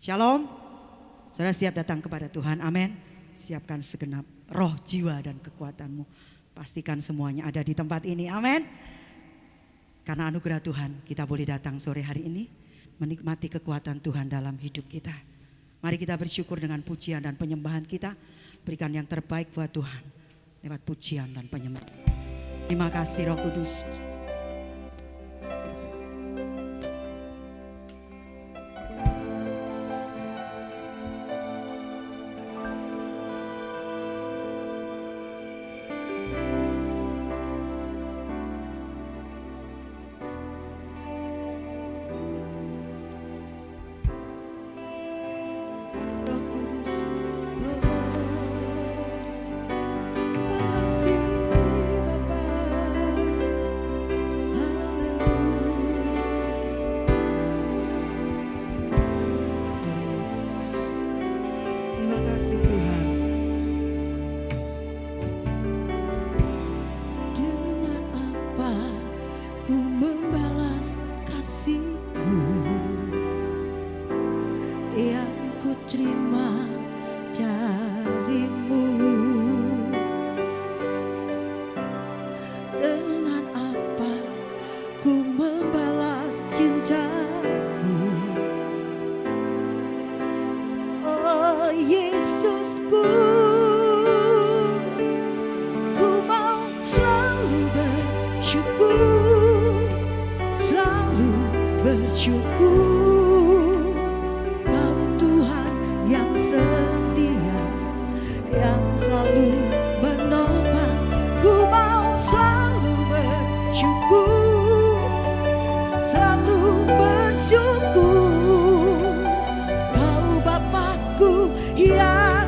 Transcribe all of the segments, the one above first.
Shalom. Saudara siap datang kepada Tuhan, amin. Siapkan segenap roh, jiwa dan kekuatanmu. Pastikan semuanya ada di tempat ini, amin. Karena anugerah Tuhan kita boleh datang sore hari ini, menikmati kekuatan Tuhan dalam hidup kita. Mari kita bersyukur dengan pujian dan penyembahan kita. Berikan yang terbaik buat Tuhan lewat pujian dan penyembahan. Terima kasih Roh Kudus. Kau Bapakku yang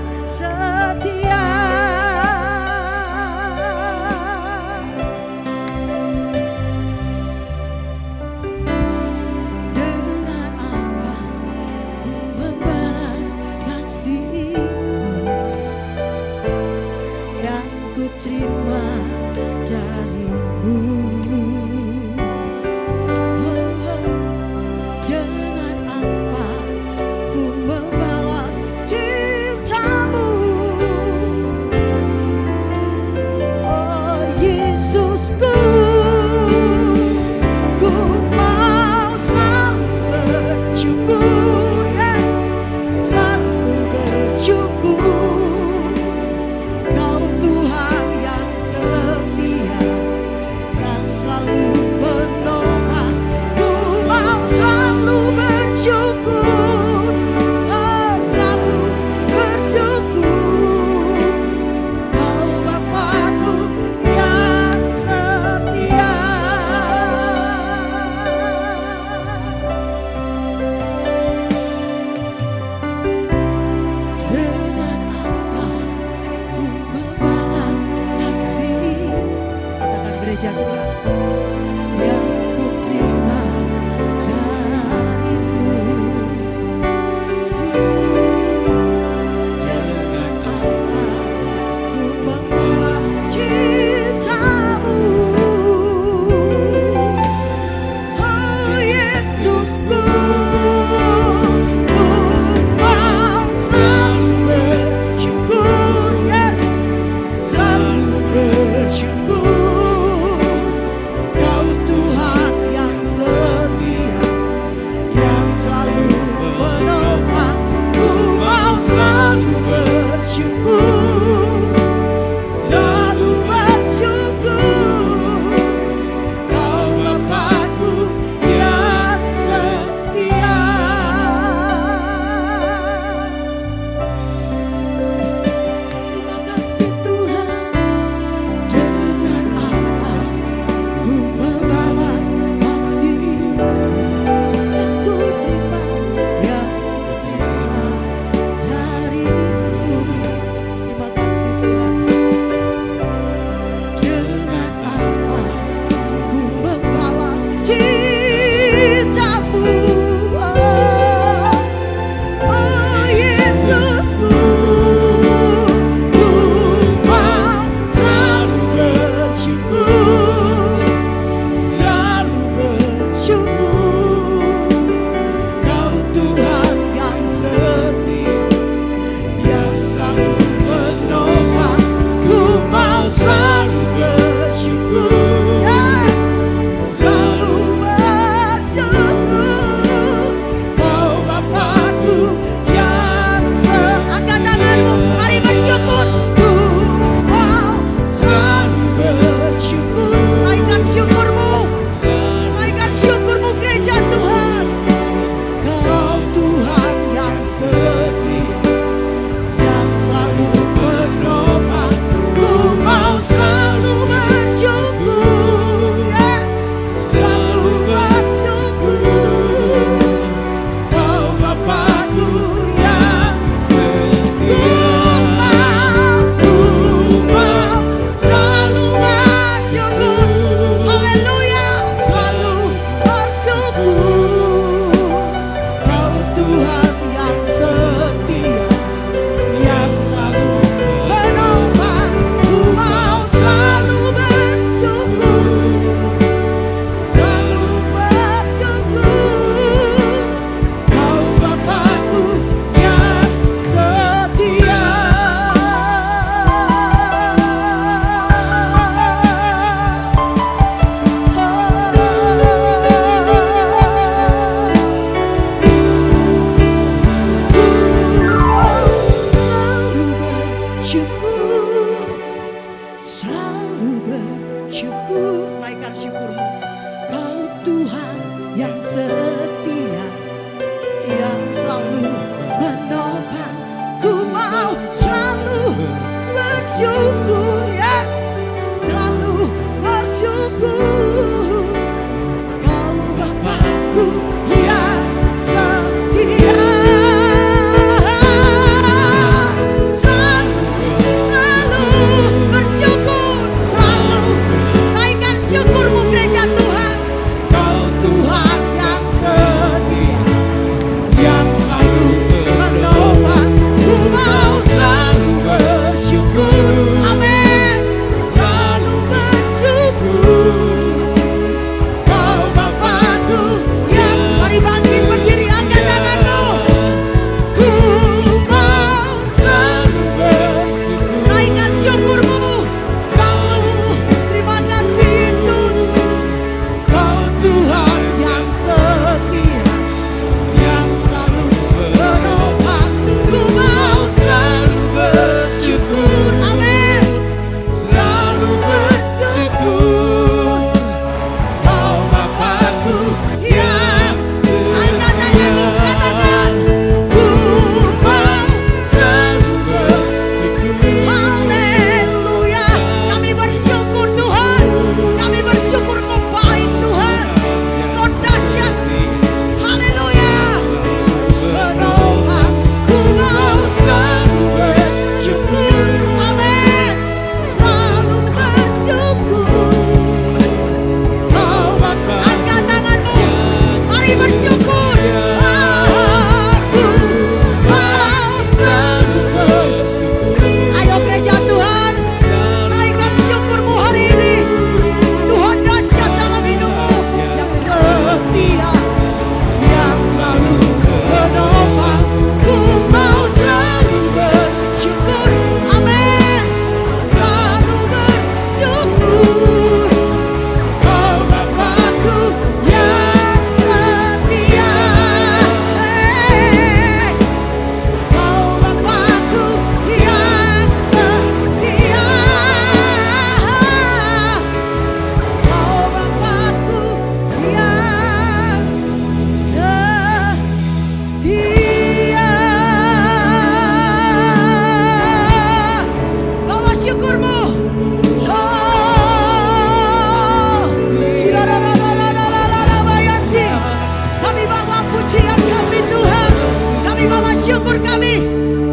bersyukur kami.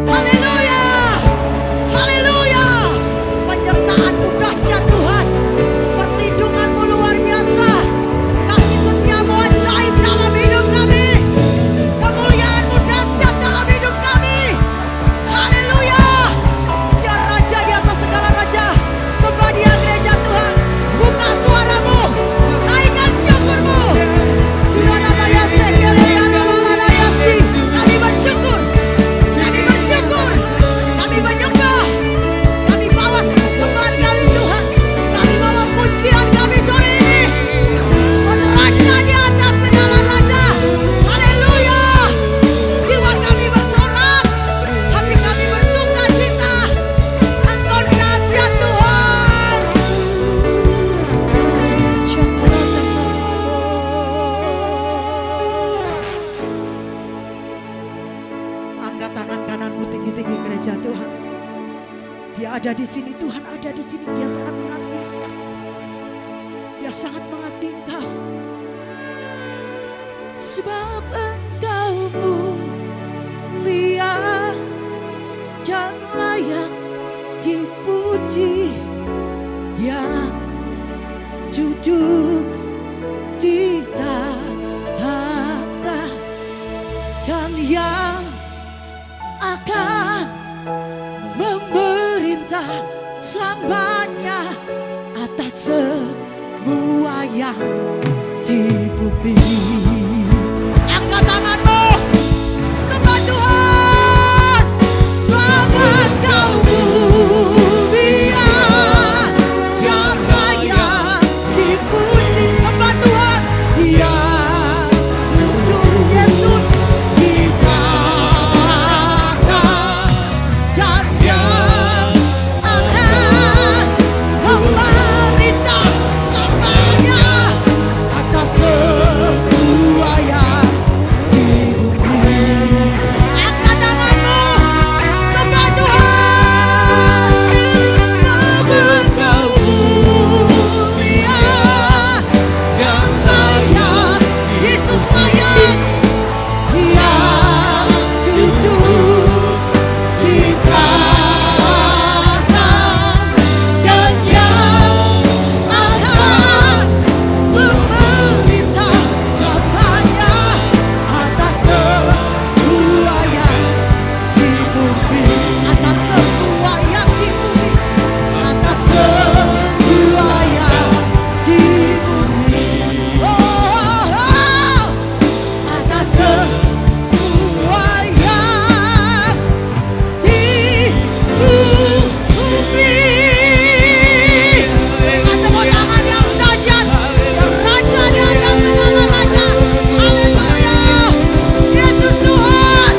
Haleluya. Haleluya. Penyertaan-Mu dahsyat Tuhan. Perlindungan-Mu luar biasa. Kasih setia-Mu ajaib dalam hidup kami. Kemuliaan-Mu dahsyat dalam hidup kami. Haleluya. Ya Raja di atas segala raja. Sembah Dia gereja Tuhan. Buka suara-Mu. Naikkan syukur-Mu. Kami bersyukur. Kami bersyukur. Kami menyembah. Kami bawa persembahan kami Tuhan. Kami bawa pujian kami sore ini. Raja di atas segala raja. Haleluya. Jiwa kami bersorak. Hati kami bersuka cita. Engkau dahsyat Tuhan. Angkat tangan kananmu tinggi-tinggi gereja Tuhan. Dia ada di sini, Tuhan ada di sini. Dia sangat mengasihi. Dia sangat mengasihi engkau. Sebab engkau mulia dan layak dipuji, yang duduk di tahta dan yang akan memerintah selamanya atas semua yang di bumi. Angkat tanganmu, sembah Tuhan. Sebab engkau mulia dan layak dipuji. Sembah Tuhan. Yang duduk Yesus di tahta dan yang akan memerintah selamanya atas semua yang di bumi. Angkat tanganmu, sembah Tuhan. Sebab engkau mulia dan layak. Yesus layak. Yang duduk di tahta dan yang akan memerintah selamanya atas semua yang di bumi. Atas semua yang di bumi. Atas semua yang di bumi. Oh, atas semua yang di bumi. Dengan tepuk tangan yang dahsyat, Raja di atas segala raja. Haleluya. Yesus Tuhan,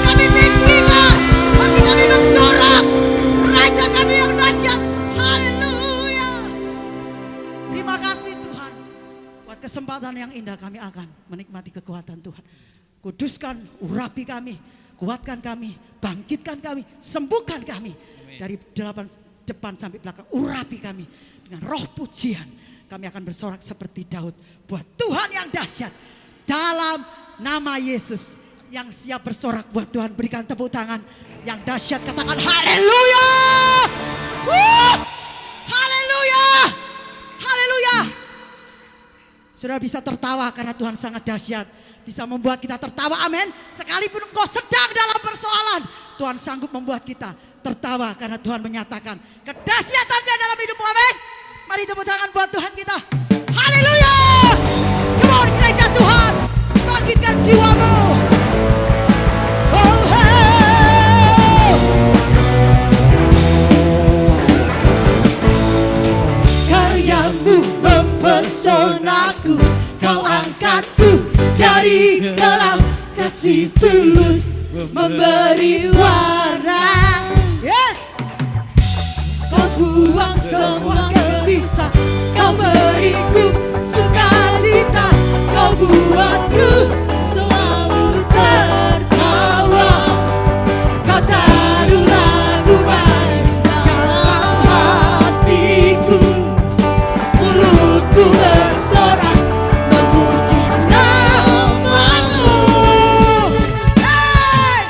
kami tinggikan, hati kami bersorak. Raja kami yang dahsyat. Haleluya. Terima kasih Tuhan. Buat kesempatan yang indah kami akan menikmati kekuatan Tuhan. Kuduskan, urapi kami, kuatkan kami, bangkitkan kami, sembuhkan kami. Dari depan sampai belakang, urapi kami dengan roh pujian. Kami akan bersorak seperti Daud. Buat Tuhan yang dahsyat. Dalam nama Yesus. Yang siap bersorak buat Tuhan, berikan tepuk tangan. Yang dahsyat katakan haleluya. Haleluya. Haleluya. Saudara bisa tertawa karena Tuhan sangat dahsyat. Bisa membuat kita tertawa, amin. Sekalipun engkau sedang dalam persoalan, Tuhan sanggup membuat kita tertawa karena Tuhan menyatakan kedahsyatannya dalam hidupmu, amin. Mari tepuk tangan buat Tuhan kita. Haleluya. Come on gereja Tuhan, bangkitkan jiwamu. Oh, hey. Karyamu mempesonaku, kau angkatku dari dalam kasih tulus, memberi warna. Yes. Kau buang semua gelisah, kau beriku sukacita, kau buatku selalu tertawa. Kau taruh lagu baru dalam hatiku, mulutku bersorak memuji namamu. Hey!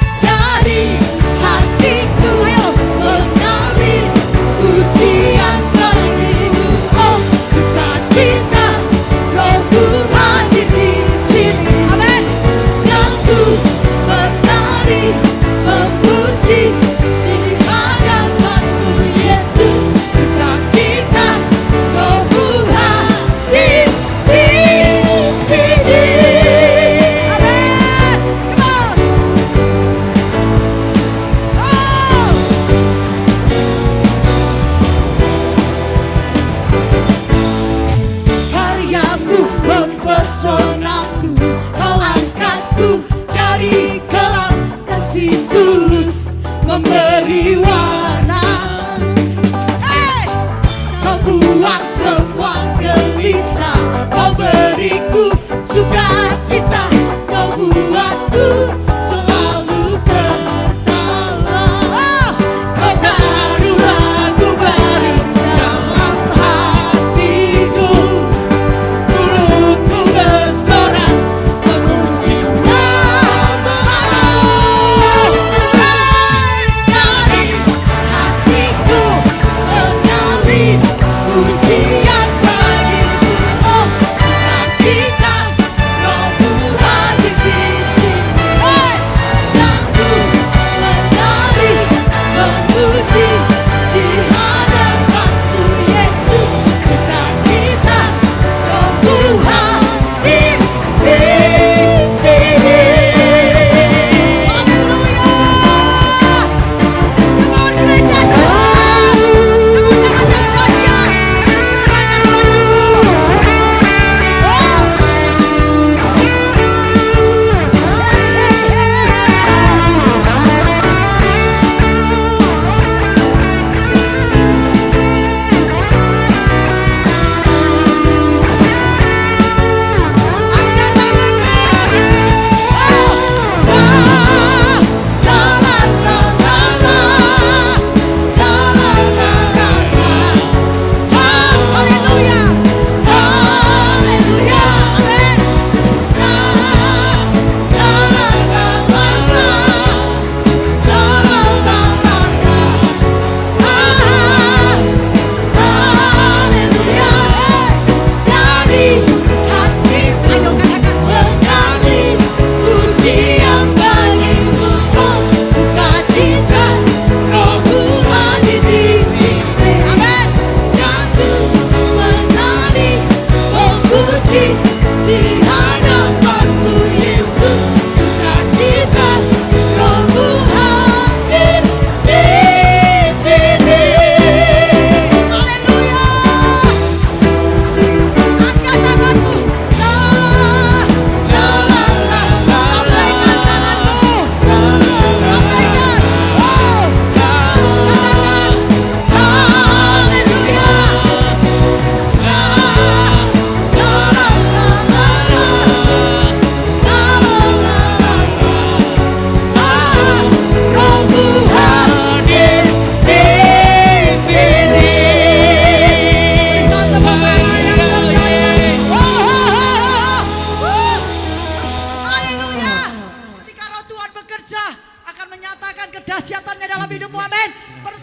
Raja akan menyatakan kedahsyatannya dalam hidupmu, amin.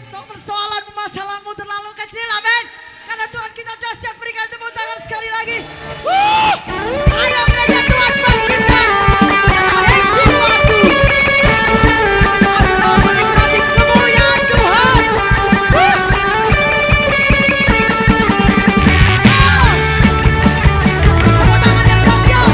Persoalan masalahmu terlalu kecil, amin. Karena Tuhan kita dahsyat, berikan tepuk tangan sekali lagi. Ayo gereja Tuhan bangkitkan. Katakan jiwaku. Aku mau menikmati kemuliaan Tuhan. Tepuk tangan yang dahsyat.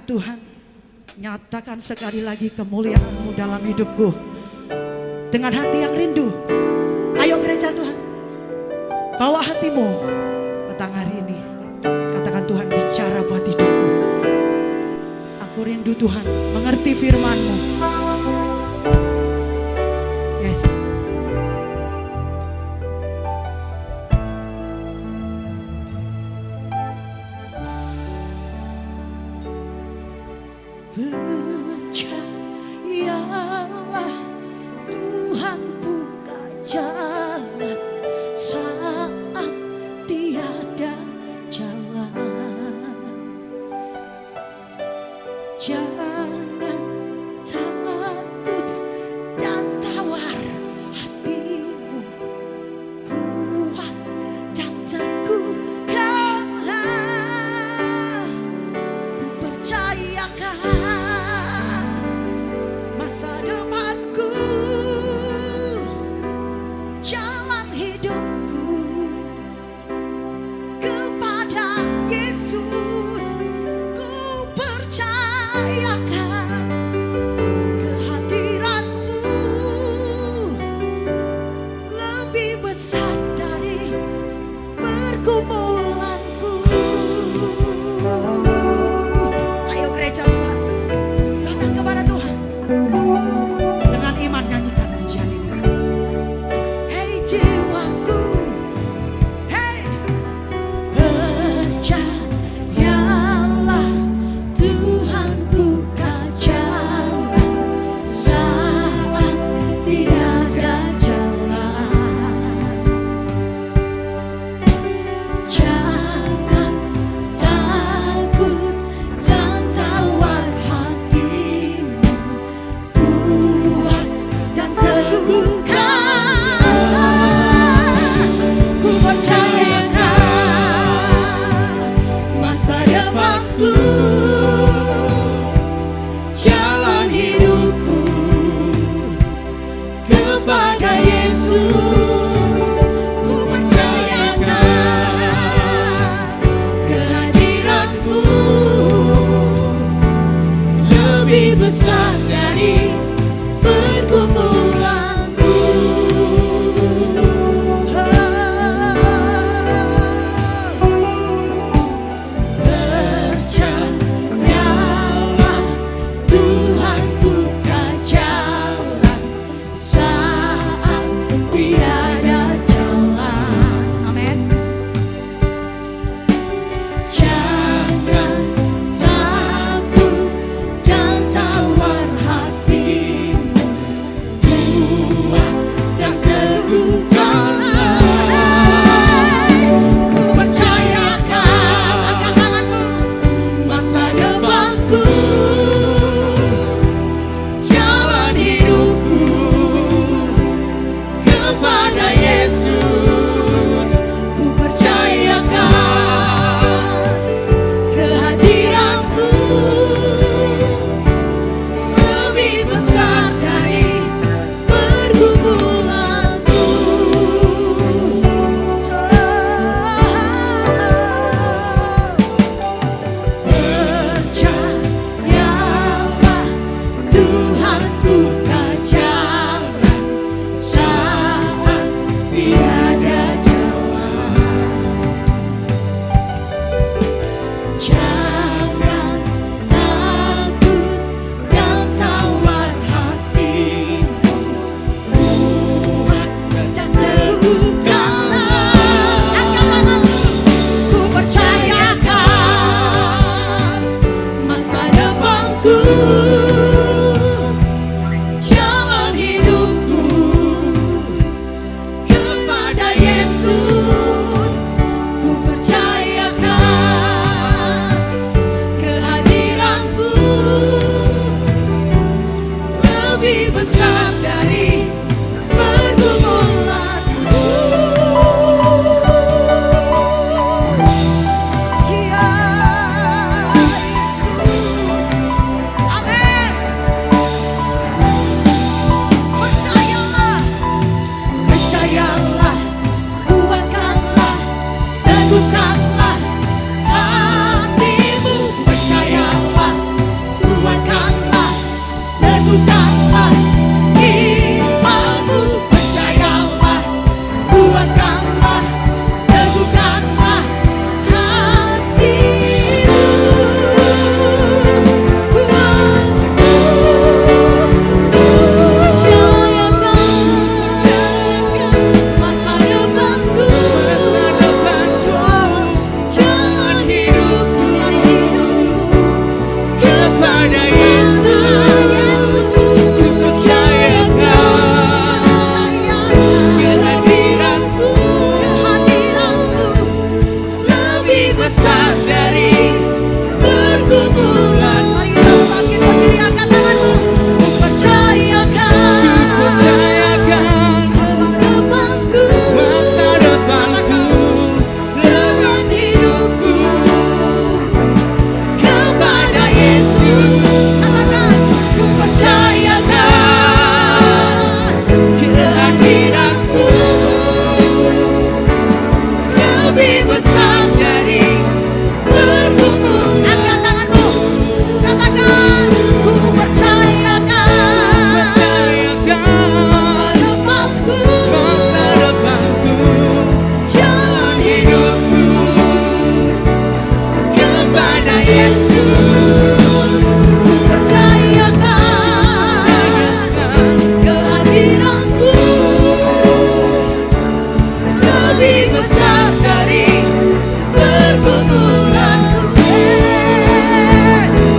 Tuhan, nyatakan sekali lagi kemuliaan-Mu dalam hidupku. Dengan hati yang rindu, ayo gereja Tuhan, bawa hatimu petang hari ini. Katakan, Tuhan bicara buat hidupku. Aku rindu Tuhan mengerti firman-Mu. Yes. Percayalah, Tuhan buka jalan saat tiada jalan. Jangan takut dan tawar hatimu, kuat dan teguhkanlah. Ku percayakan masa depanku, jalan hidupku kepada Yesus. Ku percayakan kehadiran-Mu lebih besar dari pergumulanku. Ayo gereja Tuhan, datang kepada Tuhan dengan iman, nyanyikan pujian ini. Hei jiwaku, hei, percayalah, Tuhan buka jalan saat tiada jalan. Jangan takut dan tawar hatimu, kuat dan teguhkanlah. Ku percayakan masa depanku, jalan hidupku kepada Yesus. Ku percayakan kehadiran-Mu lebih besar dari pergumulanku. Percayalah, Tuhan buka jalan saat tiada jalan. Amin. Jangan takut dan tawar hatimu, kuat dan teguhkanlah. Ku percayakan, angkat tanganmu, masa depanku, jalan hidupku kepada Yesus. Ku percayakan kehadiran-Mu lebih besar dari pergumulanku. Percayalah, Tuhan buka jalan saat tiada jalan. Jangan takut dan tawar hatimu, kuat dan teguhkanlah. Angkat tanganmu, ku percayakan masa depanku, jalan hidupku kepada Yesus. Ku percayakan kehadiran-Mu lebih besar dari pergumulanku. Ya Yesus, amin. teguhkanlah imanmu, percayalah, kuatkanlah, teguhkanlah hatimu. Percayakan masa depanku, jalan hidupku kepada Yesus. Ku percayakan kehadiranmu lebih besar dari pergumulan. Mari kita bangkit berdiri, angkat tanganmu. Ku percayakan masa depanku, jalan hidupku kepada Yesus. Katakan, ku percayakan kehadiranmu lebih besar dari pergumulan. Angkat tanganmu, katakan, ku percayakan masa depanku, jalan hidupku kepada Yesus. Ku percayakan kehadiranmu lebih besar dari pergumulanku. Ku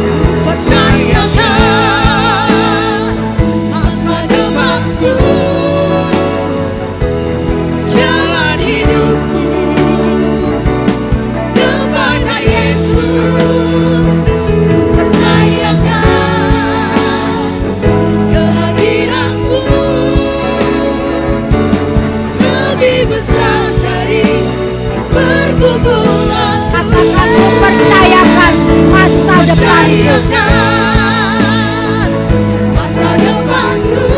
percayakan masa depanku, jalan hidupku kepada Yesus. Ku percayakan kehadiranmu lebih besar dari pergumulan. Katakan, ku percayakan masa depanku. Percayakan masa depanku,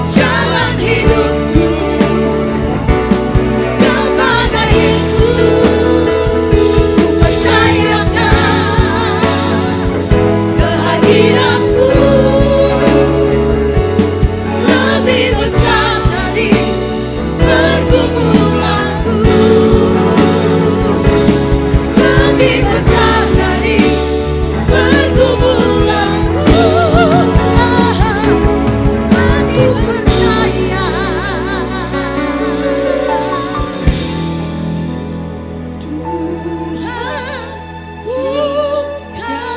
jalan hidupku kepada Yesus. Ku percayakan kehadiranmu lebih besar dari pergumulanku, lebih besar dari pergumulanku. Aku percaya Tuhan bukan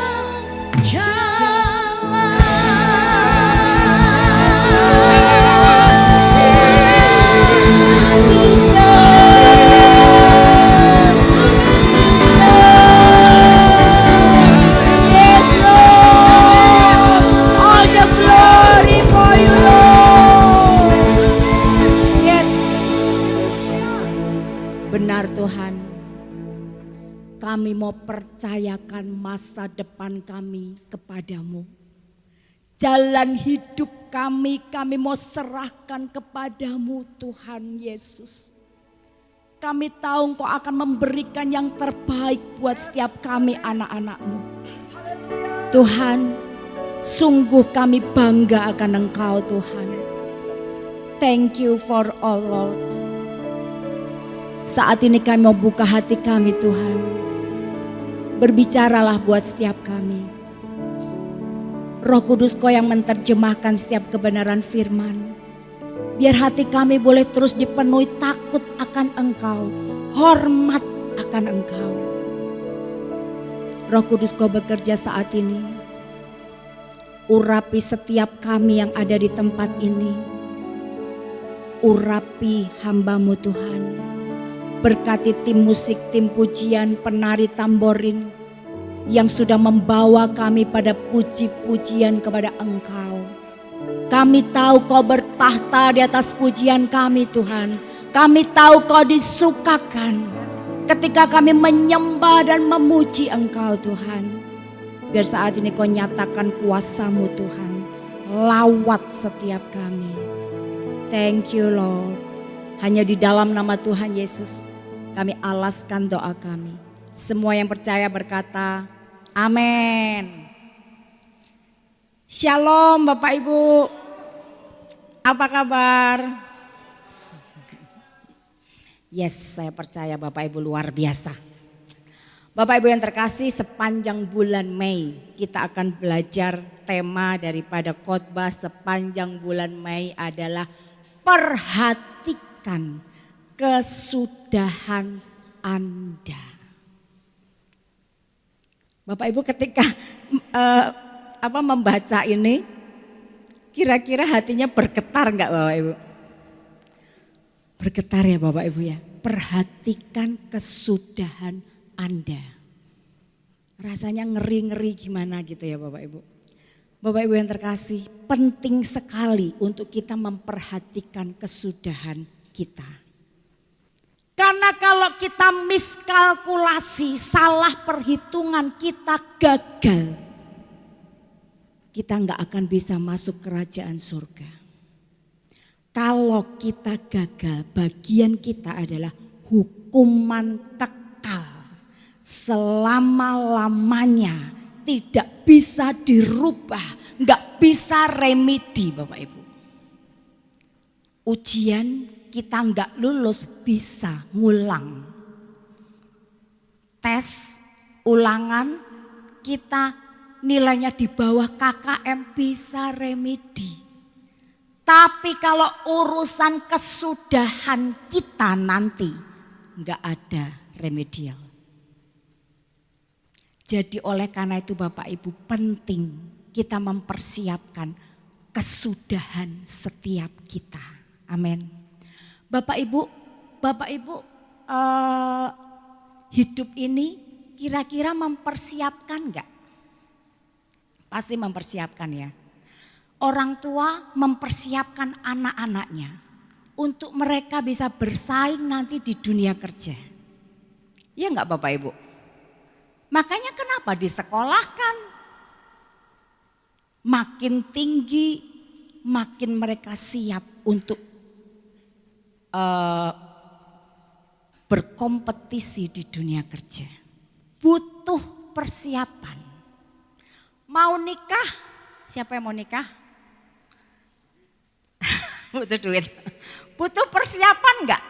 Yes, Lord. All the glory for you, Lord. Yes. Benar Tuhan. Kami mau percayakan masa depan kami kepadamu. Jalan hidup kami mau serahkan kepadamu Tuhan Yesus. Kami tahu Engkau akan memberikan yang terbaik buat setiap kami anak-anak-Mu. Tuhan, sungguh kami bangga akan Engkau Tuhan. Thank you for all Lord. Saat ini kami mau buka hati kami Tuhan. Berbicaralah buat setiap kami. Roh Kudus Kau yang menerjemahkan setiap kebenaran firman. Biar hati kami boleh terus dipenuhi takut akan Engkau, hormat akan Engkau. Roh Kudus Kau bekerja saat ini. Urapi setiap kami yang ada di tempat ini. Urapi hamba-Mu Tuhan. Berkati tim musik, tim pujian, penari tamborin yang sudah membawa kami pada puji-pujian kepada Engkau. Kami tahu Kau bertahta di atas pujian kami Tuhan. Kami tahu Kau disukakan ketika kami menyembah dan memuji Engkau Tuhan. Biar saat ini Kau nyatakan kuasa-Mu Tuhan. Lawat setiap kami. Thank you Lord. Hanya di dalam nama Tuhan Yesus kami alaskan doa kami. Semua yang percaya berkata, amin. Shalom Bapak Ibu. Apa kabar? Yes, saya percaya Bapak Ibu luar biasa. Bapak Ibu yang terkasih, sepanjang bulan Mei kita akan belajar tema daripada khotbah sepanjang bulan Mei adalah perhatikan kesudahan Anda. Bapak Ibu ketika membaca ini, kira-kira hatinya bergetar enggak Bapak Ibu? Bergetar ya Bapak Ibu ya. Perhatikan kesudahan Anda. Rasanya ngeri-ngeri gimana gitu ya Bapak Ibu. Bapak Ibu yang terkasih, penting sekali untuk kita memperhatikan kesudahan kita. Karena kalau kita miskalkulasi, salah perhitungan, kita gagal. Kita nggak akan bisa masuk kerajaan surga. Kalau kita gagal, bagian kita adalah hukuman kekal. Selama-lamanya tidak bisa dirubah, nggak bisa remedi Bapak Ibu. Ujian kita nggak lulus bisa ngulang. Tes, ulangan kita nilainya di bawah KKM bisa remedi. Tapi kalau urusan kesudahan kita nanti nggak ada remedial. Jadi oleh karena itu Bapak Ibu penting kita mempersiapkan kesudahan setiap kita. Amin. Bapak Ibu hidup ini kira-kira mempersiapkan enggak? Pasti mempersiapkan ya. Orang tua mempersiapkan anak-anaknya untuk mereka bisa bersaing nanti di dunia kerja. Ya enggak Bapak Ibu? Makanya kenapa disekolahkan? Makin tinggi, makin mereka siap untuk berkompetisi di dunia kerja. Butuh persiapan. Mau nikah, siapa yang mau nikah? Butuh duit. Butuh persiapan enggak?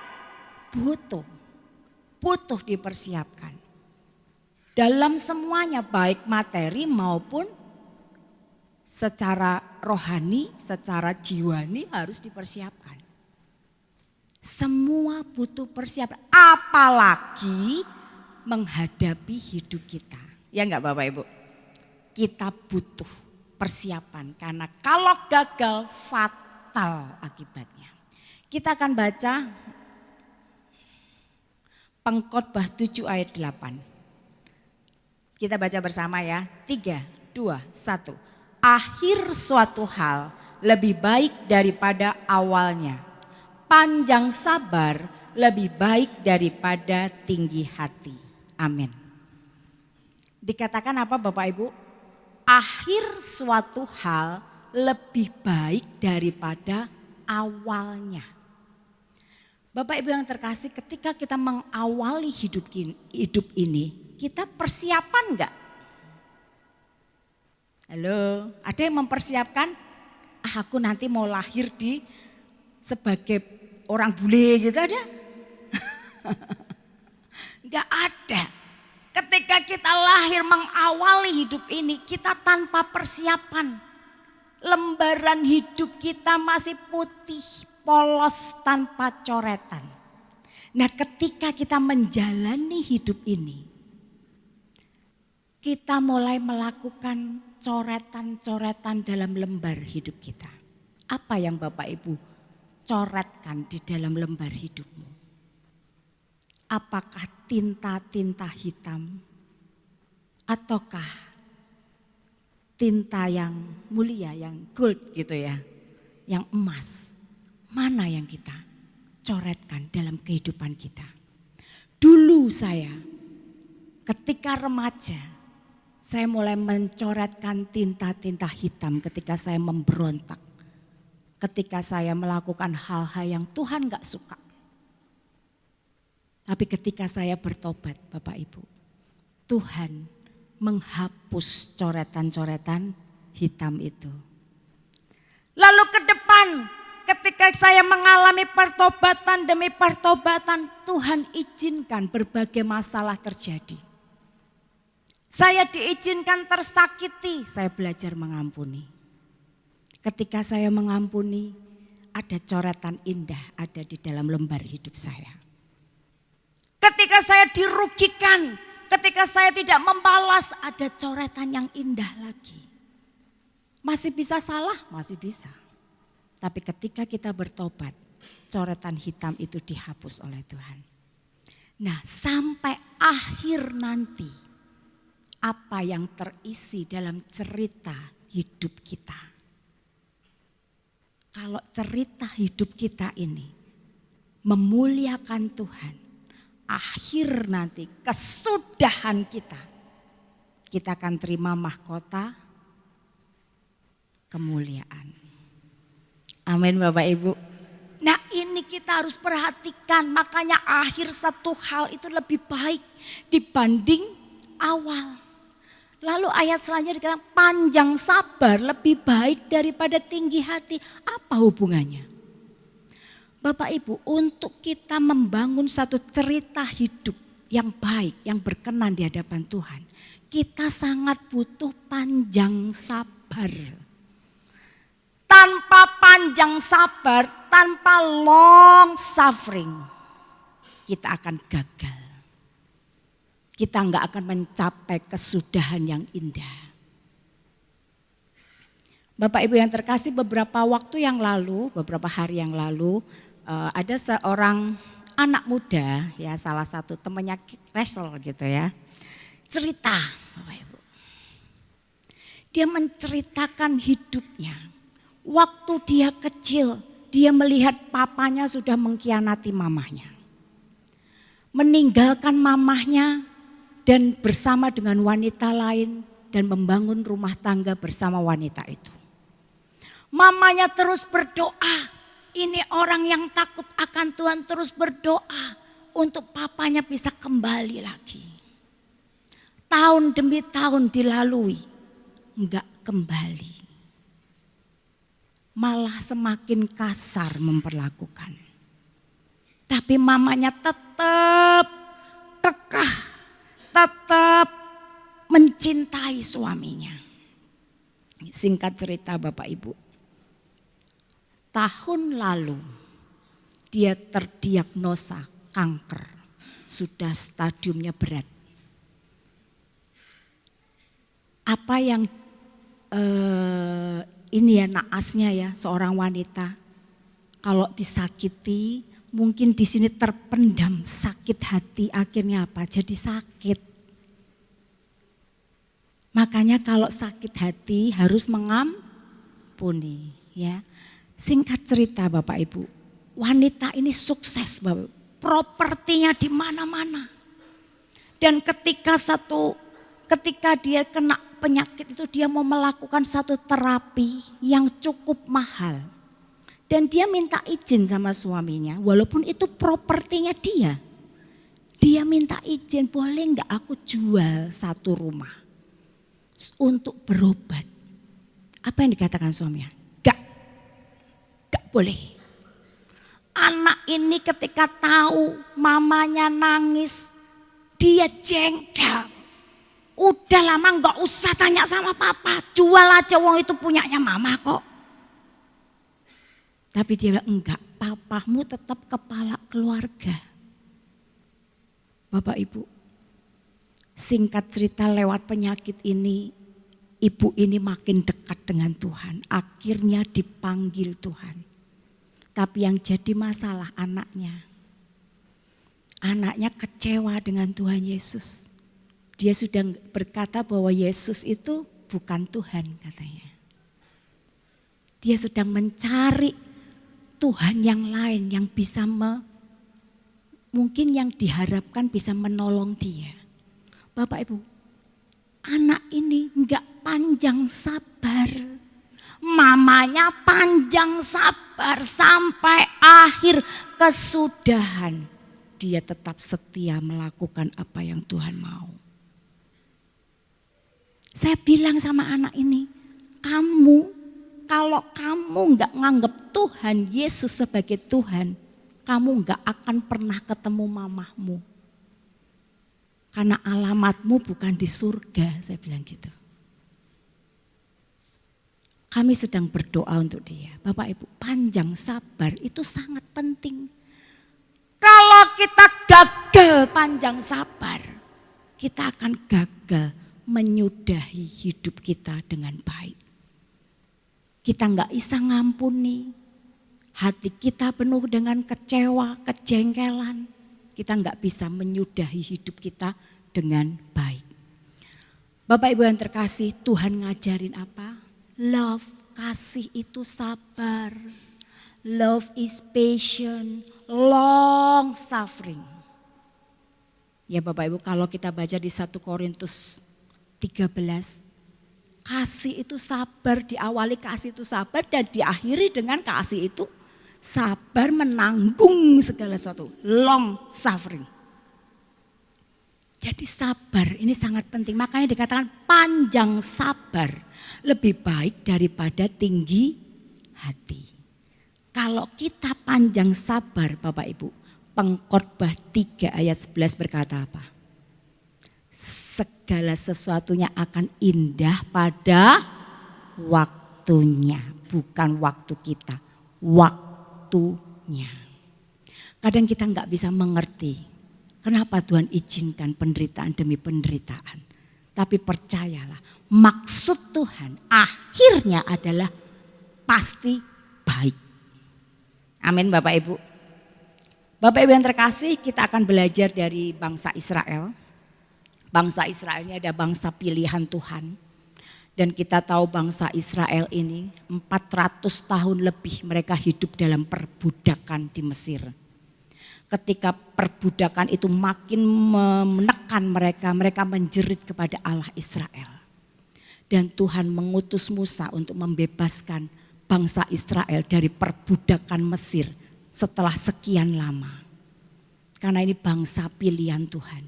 Butuh dipersiapkan. Dalam semuanya baik materi maupun secara rohani, secara jiwani harus dipersiapkan. Semua butuh persiapan, apalagi menghadapi hidup kita. Ya enggak Bapak Ibu? Kita butuh persiapan karena kalau gagal fatal akibatnya. Kita akan baca Pengkhotbah 7 ayat 8. Kita baca bersama ya. 3, 2, 1. Akhir suatu hal lebih baik daripada awalnya. Panjang sabar lebih baik daripada tinggi hati. Amin. Dikatakan apa Bapak Ibu? Akhir suatu hal lebih baik daripada awalnya. Bapak Ibu yang terkasih, ketika kita mengawali hidup ini, kita persiapan enggak? Halo, ada yang mempersiapkan? Aku nanti mau lahir sebagai orang bule gitu ada? Enggak ada. Ketika kita lahir mengawali hidup ini, kita tanpa persiapan. Lembaran hidup kita masih putih, polos, tanpa coretan. Nah ketika kita menjalani hidup ini, kita mulai melakukan coretan-coretan dalam lembar hidup kita. Apa yang Bapak Ibu coretkan di dalam lembar hidupmu? Apakah tinta-tinta hitam ataukah tinta yang mulia, yang gold gitu ya, yang emas? Mana yang kita coretkan dalam kehidupan kita? Dulu saya ketika remaja, saya mulai mencoretkan tinta-tinta hitam ketika saya memberontak. Ketika saya melakukan hal-hal yang Tuhan gak suka. Tapi ketika saya bertobat Bapak Ibu, Tuhan menghapus coretan-coretan hitam itu. Lalu ke depan ketika saya mengalami pertobatan demi pertobatan, Tuhan izinkan berbagai masalah terjadi. Saya diizinkan tersakiti, saya belajar mengampuni. Ketika saya mengampuni, ada coretan indah ada di dalam lembar hidup saya. Ketika saya dirugikan, ketika saya tidak membalas, ada coretan yang indah lagi. Masih bisa salah? Masih bisa. Tapi ketika kita bertobat, coretan hitam itu dihapus oleh Tuhan. Nah, sampai akhir nanti, apa yang terisi dalam cerita hidup kita. Kalau cerita hidup kita ini memuliakan Tuhan, akhir nanti kesudahan kita akan terima mahkota kemuliaan. Amin Bapak Ibu. Nah ini kita harus perhatikan, makanya akhir satu hal itu lebih baik dibanding awal. Lalu ayat selanjutnya dikatakan panjang sabar lebih baik daripada tinggi hati. Apa hubungannya? Bapak Ibu, untuk kita membangun satu cerita hidup yang baik, yang berkenan di hadapan Tuhan, kita sangat butuh panjang sabar. Tanpa panjang sabar, tanpa long suffering, kita akan gagal. Kita enggak akan mencapai kesudahan yang indah. Bapak Ibu yang terkasih, beberapa waktu yang lalu, beberapa hari yang lalu, ada seorang anak muda, ya salah satu temannya Rachel gitu ya, cerita, Bapak Ibu. Dia menceritakan hidupnya. Waktu dia kecil, dia melihat papanya sudah mengkhianati mamahnya. Meninggalkan mamahnya dan bersama dengan wanita lain dan membangun rumah tangga bersama wanita itu. Mamanya terus berdoa, ini orang yang takut akan Tuhan terus berdoa untuk papanya bisa kembali lagi. Tahun demi tahun dilalui, enggak kembali. Malah semakin kasar memperlakukan. Tapi mamanya tetap kekeh, tetap mencintai suaminya. Singkat cerita Bapak Ibu, tahun lalu dia terdiagnosa kanker, sudah stadiumnya berat. Apa yang ini ya naasnya ya seorang wanita, kalau disakiti mungkin di sini terpendam sakit hati, akhirnya apa? Jadi sakit. Makanya kalau sakit hati harus mengampuni ya. Singkat cerita Bapak Ibu, wanita ini sukses Bapak, propertinya di mana-mana. Dan ketika dia kena penyakit itu, dia mau melakukan satu terapi yang cukup mahal. Dan dia minta izin sama suaminya, walaupun itu propertinya dia. Dia minta izin, boleh enggak aku jual satu rumah untuk berobat. Apa yang dikatakan suaminya? Enggak boleh. Anak ini ketika tahu mamanya nangis, dia jengkel. Udah lama enggak usah tanya sama papa, jual aja, uang itu punyanya mama kok. Tapi dia bilang enggak, papamu tetap kepala keluarga. Bapak Ibu, singkat cerita lewat penyakit ini, ibu ini makin dekat dengan Tuhan. Akhirnya dipanggil Tuhan. Tapi yang jadi masalah anaknya. Anaknya kecewa dengan Tuhan Yesus. Dia sudah berkata bahwa Yesus itu bukan Tuhan katanya. Dia sedang mencari Tuhan yang lain yang bisa mungkin yang diharapkan bisa menolong dia. Bapak Ibu, anak ini enggak panjang sabar. Mamanya panjang sabar sampai akhir kesudahan. Dia tetap setia melakukan apa yang Tuhan mau. Saya bilang sama anak ini, kalau kamu nggak nganggap Tuhan Yesus sebagai Tuhan, kamu nggak akan pernah ketemu mamahmu. Karena alamatmu bukan di surga, saya bilang gitu. Kami sedang berdoa untuk dia. Bapak Ibu, panjang sabar itu sangat penting. Kalau kita gagal panjang sabar, kita akan gagal menyudahi hidup kita dengan baik. Kita nggak bisa ngampuni, hati kita penuh dengan kecewa, kejengkelan. Kita nggak bisa menyudahi hidup kita dengan baik. Bapak Ibu yang terkasih, Tuhan ngajarin apa? Love, kasih itu sabar. Love is patient, long suffering. Ya Bapak Ibu, kalau kita baca di 1 Korintus 13, kasih itu sabar, diawali kasih itu sabar dan diakhiri dengan kasih itu sabar menanggung segala sesuatu. Long suffering. Jadi sabar ini sangat penting. Makanya dikatakan panjang sabar lebih baik daripada tinggi hati. Kalau kita panjang sabar Bapak Ibu, Pengkhotbah 3 ayat 11 berkata apa? Segala sesuatunya akan indah pada waktunya. Bukan waktu kita, waktunya. Kadang kita nggak bisa mengerti kenapa Tuhan izinkan penderitaan demi penderitaan. Tapi percayalah, maksud Tuhan akhirnya adalah pasti baik. Amin Bapak Ibu. Bapak Ibu yang terkasih, kita akan belajar dari bangsa Israel. Bangsa Israel ini ada bangsa pilihan Tuhan. Dan kita tahu bangsa Israel ini 400 tahun lebih mereka hidup dalam perbudakan di Mesir. Ketika perbudakan itu makin menekan mereka, mereka menjerit kepada Allah Israel. Dan Tuhan mengutus Musa untuk membebaskan bangsa Israel dari perbudakan Mesir setelah sekian lama. Karena ini bangsa pilihan Tuhan.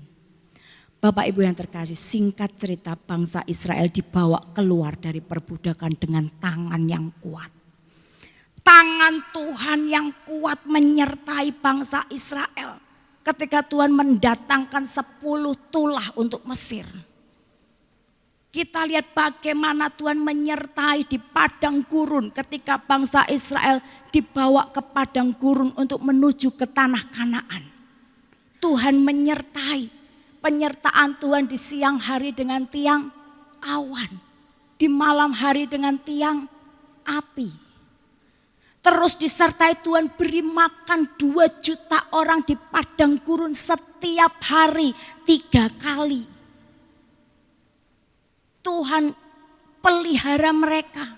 Bapak Ibu yang terkasih, singkat cerita bangsa Israel dibawa keluar dari perbudakan dengan tangan yang kuat. Tangan Tuhan yang kuat menyertai bangsa Israel ketika Tuhan mendatangkan 10 tulah untuk Mesir. Kita lihat bagaimana Tuhan menyertai di padang gurun ketika bangsa Israel dibawa ke padang gurun untuk menuju ke tanah Kanaan. Tuhan menyertai. Penyertaan Tuhan di siang hari dengan tiang awan. Di malam hari dengan tiang api. Terus disertai Tuhan beri makan 2 juta orang di padang gurun setiap hari 3 kali. Tuhan pelihara mereka.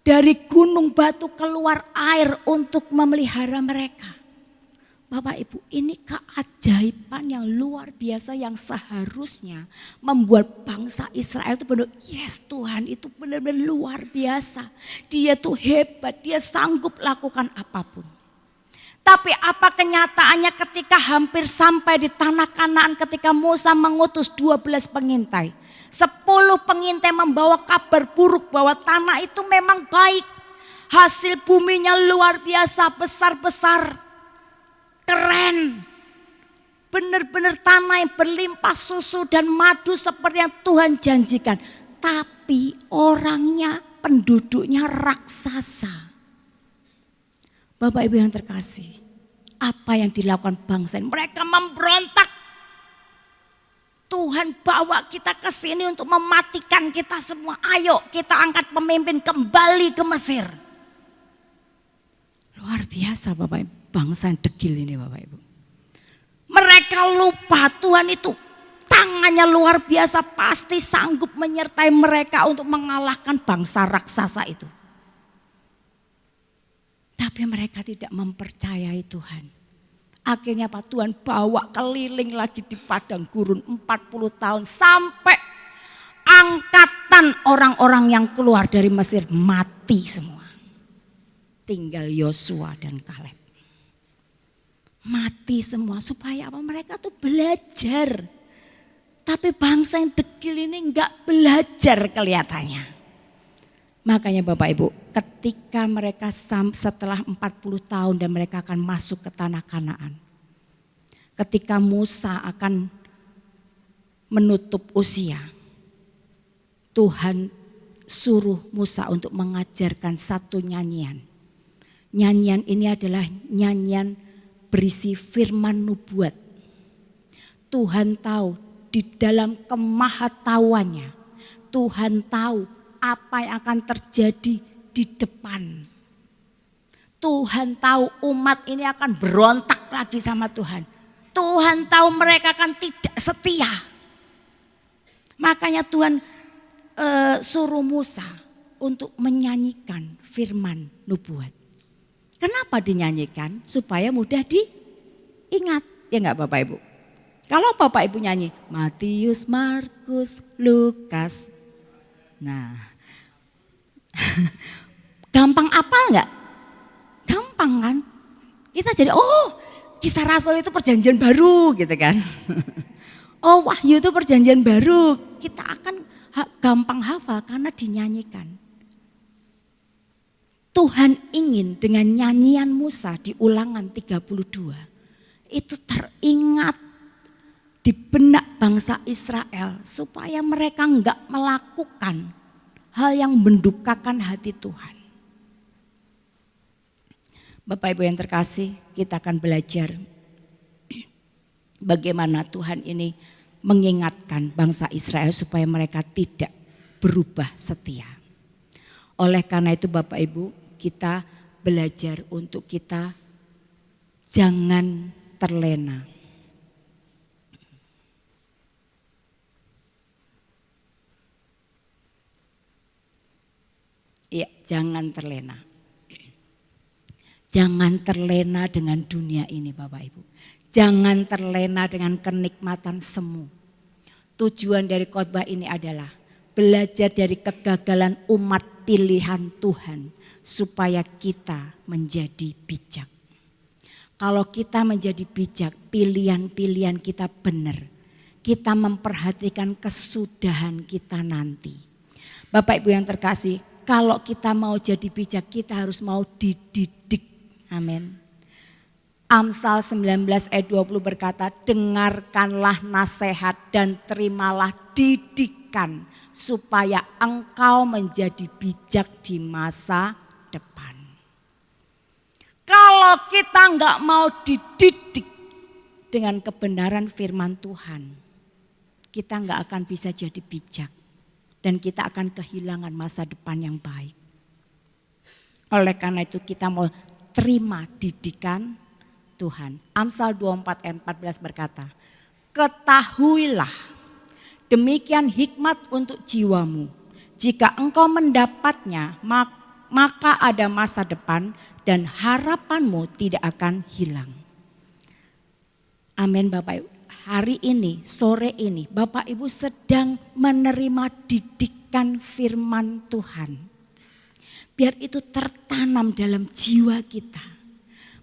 Dari gunung batu keluar air untuk memelihara mereka. Bapak Ibu, ini keajaiban yang luar biasa yang seharusnya membuat bangsa Israel itu benar, yes Tuhan itu benar-benar luar biasa. Dia tuh hebat, dia sanggup lakukan apapun. Tapi apa kenyataannya ketika hampir sampai di tanah Kanaan ketika Musa mengutus 12 pengintai. 10 pengintai membawa kabar buruk bahwa tanah itu memang baik. Hasil buminya luar biasa, besar-besar. Keren, benar-benar tanah yang berlimpah susu dan madu seperti yang Tuhan janjikan. Tapi orangnya, penduduknya raksasa. Bapak Ibu yang terkasih, apa yang dilakukan bangsa ini? Mereka memberontak. Tuhan bawa kita ke sini untuk mematikan kita semua. Ayo kita angkat pemimpin kembali ke Mesir. Luar biasa Bapak Ibu. Bangsa yang degil ini Bapak Ibu. Mereka lupa Tuhan itu tangannya luar biasa pasti sanggup menyertai mereka untuk mengalahkan bangsa raksasa itu. Tapi mereka tidak mempercayai Tuhan. Akhirnya Pak Tuhan bawa keliling lagi di padang gurun 40 tahun sampai angkatan orang-orang yang keluar dari Mesir mati semua. Tinggal Yosua dan Kaleb. Mati semua supaya apa? Mereka tuh belajar. Tapi bangsa yang degil ini enggak belajar kelihatannya. Makanya Bapak Ibu, ketika mereka setelah 40 tahun dan mereka akan masuk ke tanah Kanaan. Ketika Musa akan menutup usia, Tuhan suruh Musa untuk mengajarkan satu nyanyian. Nyanyian ini adalah nyanyian berisi firman nubuat. Tuhan tahu di dalam kemahatauannya, Tuhan tahu apa yang akan terjadi di depan. Tuhan tahu umat ini akan berontak lagi sama Tuhan. Tuhan tahu mereka akan tidak setia. Makanya Tuhan suruh Musa untuk menyanyikan firman nubuat. Kenapa dinyanyikan? Supaya mudah diingat. Ya enggak Bapak Ibu? Kalau Bapak Ibu nyanyi Matius, Markus, Lukas. Nah, gampang apal enggak? Gampang kan? Kita jadi Kisah Rasul itu perjanjian baru gitu kan. Wahyu itu perjanjian baru. Kita akan gampang hafal karena dinyanyikan. Tuhan ingin dengan nyanyian Musa di Ulangan 32 itu teringat di benak bangsa Israel supaya mereka enggak melakukan hal yang mendukakan hati Tuhan. Bapak Ibu yang terkasih, kita akan belajar bagaimana Tuhan ini mengingatkan bangsa Israel supaya mereka tidak berubah setia. Oleh karena itu Bapak Ibu, kita belajar untuk kita jangan terlena. Iya, jangan terlena. Jangan terlena dengan dunia ini Bapak Ibu. Jangan terlena dengan kenikmatan semu. Tujuan dari khotbah ini adalah belajar dari kegagalan umat pilihan Tuhan supaya kita menjadi bijak. Kalau kita menjadi bijak, pilihan-pilihan kita benar. Kita memperhatikan kesudahan kita nanti. Bapak Ibu yang terkasih, kalau kita mau jadi bijak, kita harus mau dididik. Amin. Amsal 19 ayat 20 berkata, dengarkanlah nasihat dan terimalah didikan supaya engkau menjadi bijak di masa depan. Kalau kita enggak mau dididik dengan kebenaran firman Tuhan, kita enggak akan bisa jadi bijak dan kita akan kehilangan masa depan yang baik. Oleh karena itu kita mau terima didikan Tuhan. Amsal 24 ayat 14 berkata, ketahuilah demikian hikmat untuk jiwamu. Jika engkau mendapatnya, maka ada masa depan dan harapanmu tidak akan hilang. Amin Bapak Ibu. Hari ini, sore ini, Bapak Ibu sedang menerima didikan firman Tuhan. Biar itu tertanam dalam jiwa kita.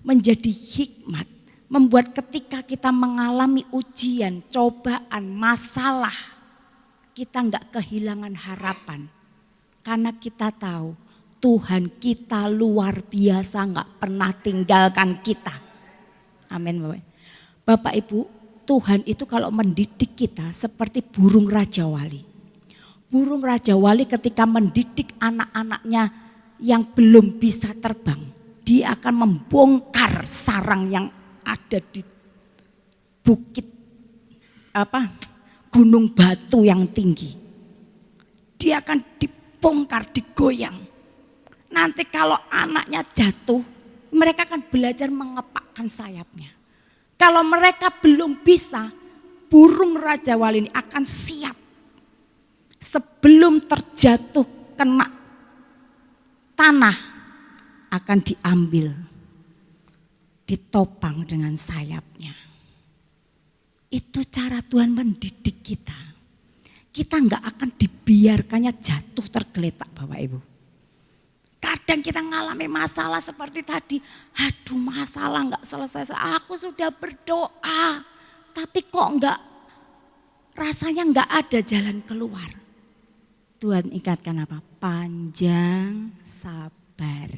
Menjadi hikmat. Membuat ketika kita mengalami ujian, cobaan, masalah. Kita enggak kehilangan harapan. Karena kita tahu Tuhan kita luar biasa, enggak pernah tinggalkan kita. Amin Bapak. Bapak Ibu, Tuhan itu kalau mendidik kita seperti burung Raja Wali. Burung Raja Wali ketika mendidik anak-anaknya yang belum bisa terbang, dia akan membongkar sarang yang ada di bukit gunung batu yang tinggi. Dia akan dibongkar, digoyang. Nanti kalau anaknya jatuh, mereka akan belajar mengepakkan sayapnya. Kalau mereka belum bisa, burung Raja Wali ini akan siap sebelum terjatuh kena tanah akan diambil, ditopang dengan sayapnya. Itu cara Tuhan mendidik kita. Kita enggak akan dibiarkannya jatuh tergeletak Bapak Ibu. Kadang kita ngalami masalah seperti tadi. Aduh masalah enggak selesai. Aku sudah berdoa. Tapi kok enggak, rasanya enggak ada jalan keluar. Tuhan ingatkan apa? Panjang sabar.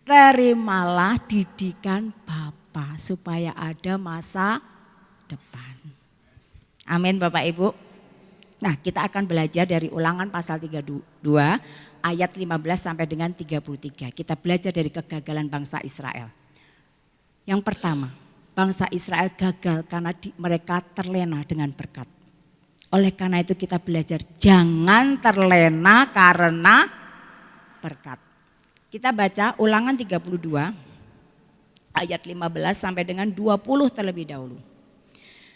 Terimalah didikan Bapa supaya ada masa depan. Amin Bapak Ibu. Nah, kita akan belajar dari Ulangan pasal 32 ayat 15 sampai dengan 33. Kita belajar dari kegagalan bangsa Israel. Yang pertama, bangsa Israel gagal karena mereka terlena dengan berkat. Oleh karena itu kita belajar jangan terlena karena berkat. Kita baca Ulangan 32 ayat 15 sampai dengan 20 terlebih dahulu.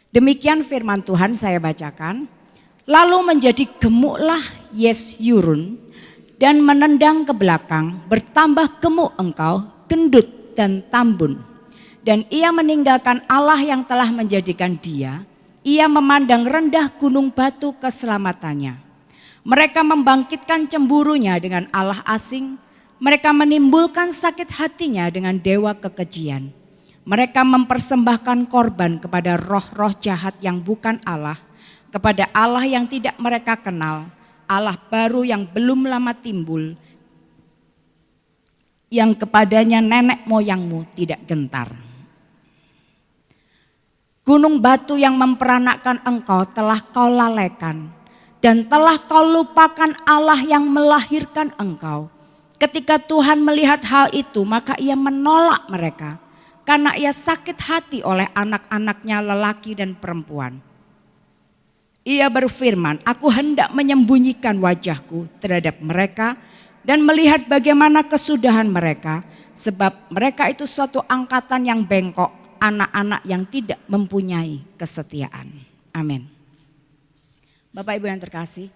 Demikian firman Tuhan saya bacakan. Lalu menjadi gemuklah Yesyurun dan menendang ke belakang, bertambah gemuk engkau, gendut dan tambun. Dan ia meninggalkan Allah yang telah menjadikan dia. Ia memandang rendah gunung batu keselamatannya. Mereka membangkitkan cemburunya dengan Allah asing. Mereka menimbulkan sakit hatinya dengan dewa kekejian. Mereka mempersembahkan korban kepada roh-roh jahat yang bukan Allah, kepada Allah yang tidak mereka kenal, Allah baru yang belum lama timbul, yang kepadanya nenek moyangmu tidak gentar. Gunung batu yang memperanakkan engkau telah kau lalaikan, dan telah kau lupakan Allah yang melahirkan engkau. Ketika Tuhan melihat hal itu, maka ia menolak mereka, karena ia sakit hati oleh anak-anaknya lelaki dan perempuan. Ia berfirman, aku hendak menyembunyikan wajahku terhadap mereka dan melihat bagaimana kesudahan mereka, sebab mereka itu suatu angkatan yang bengkok, anak-anak yang tidak mempunyai kesetiaan. Amin. Bapak Ibu yang terkasih,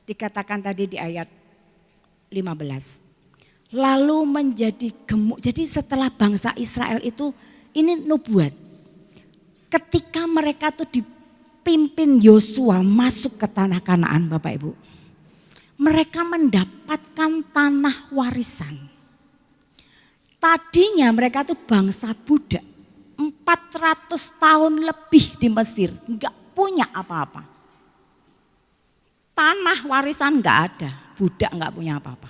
dikatakan tadi di ayat 15. Lalu menjadi gemuk. Jadi setelah bangsa Israel itu, ini nubuat. Ketika mereka tuh dipimpin Yosua masuk ke tanah Kanaan Bapak Ibu. Mereka mendapatkan tanah warisan. Tadinya mereka tuh bangsa budak. 400 tahun lebih di Mesir, enggak punya apa-apa. Tanah warisan enggak ada, budak enggak punya apa-apa.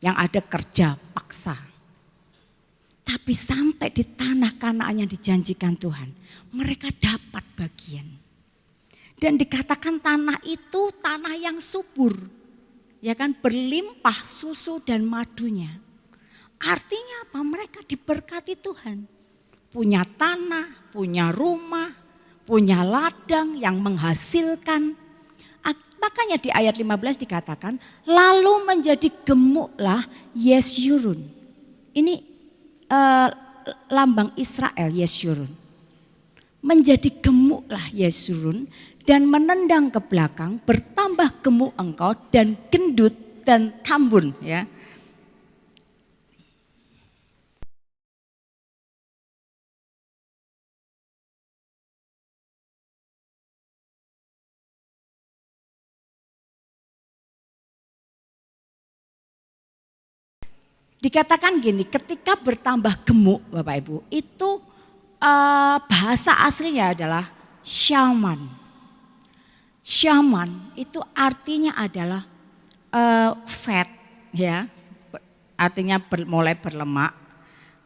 Yang ada kerja paksa. Tapi sampai di tanah Kanaan yang dijanjikan Tuhan, mereka dapat bagian. Dan dikatakan tanah itu tanah yang subur. Ya kan, berlimpah susu dan madunya. Artinya apa? Mereka diberkati Tuhan. Punya tanah, punya rumah, punya ladang yang menghasilkan. Makanya di ayat 15 dikatakan, lalu menjadi gemuklah Yesyurun. Ini lambang Israel, Yesyurun. Menjadi gemuklah Yesyurun dan menendang ke belakang, bertambah gemuk engkau dan gendut dan tambun. Ya. Dikatakan gini, ketika bertambah gemuk Bapak Ibu, itu bahasa aslinya adalah syaman. Syaman itu artinya adalah fat, ya, artinya mulai berlemak.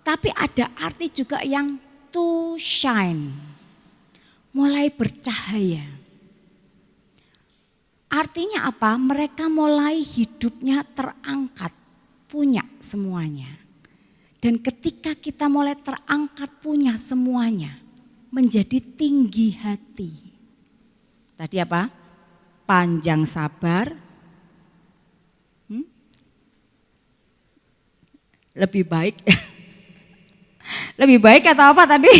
Tapi ada arti juga yang to shine, mulai bercahaya. Artinya apa? Mereka mulai hidupnya terangkat. Punya semuanya. Dan ketika kita mulai terangkat punya semuanya, menjadi tinggi hati. Tadi apa? Panjang sabar. Lebih baik. Lebih baik atau apa tadi?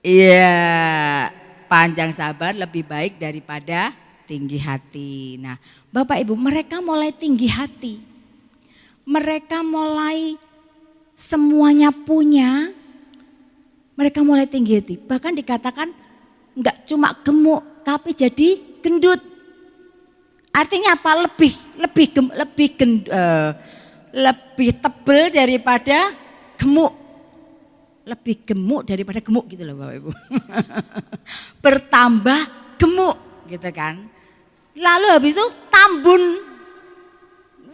Iya, panjang sabar lebih baik daripada tinggi hati. Nah, Bapak Ibu, mereka mulai tinggi hati. Mereka mulai semuanya punya. Mereka mulai tinggi hati. Bahkan dikatakan enggak cuma gemuk, tapi jadi gendut. Artinya apa? Lebih tebal daripada gemuk. lebih gemuk daripada gemuk gitu loh Bapak Ibu. Bertambah gemuk gitu kan. Lalu habis itu tambun.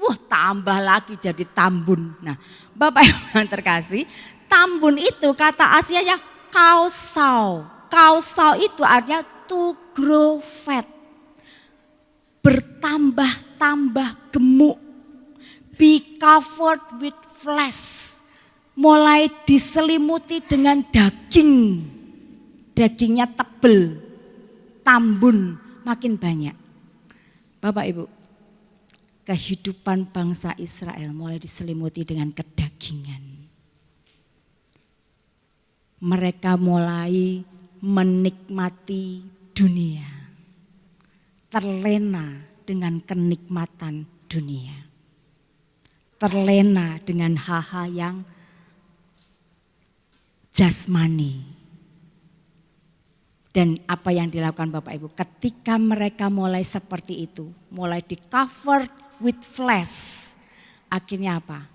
Wah, tambah lagi jadi tambun. Nah, Bapak Ibu yang terkasih, tambun itu kata Asianya kausau. Kausau itu artinya to grow fat. Bertambah-tambah gemuk. Be covered with flesh. Mulai diselimuti dengan daging. Dagingnya tebel. Tambun makin banyak. Bapak Ibu, kehidupan bangsa Israel mulai diselimuti dengan kedagingan. Mereka mulai menikmati dunia. Terlena dengan kenikmatan dunia. Terlena dengan hal-hal yang jasmani. Dan apa yang dilakukan Bapak Ibu ketika mereka mulai seperti itu. Mulai di cover with flesh. Akhirnya apa?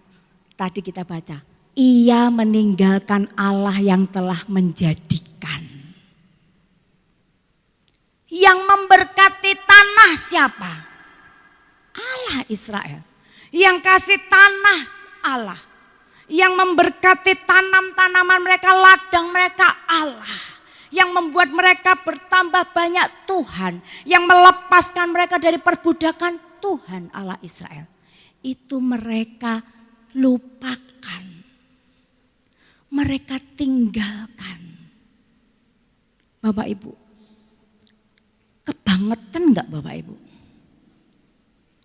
Tadi kita baca. Ia meninggalkan Allah yang telah menjadikan. Yang memberkati tanah siapa? Allah Israel. Yang kasih tanah Allah. Yang memberkati tanam-tanaman mereka, ladang mereka Allah. Yang membuat mereka bertambah banyak Tuhan. Yang melepaskan mereka dari perbudakan Tuhan Allah Israel. Itu mereka lupakan. Mereka tinggalkan. Bapak Ibu, kebangetan enggak Bapak Ibu?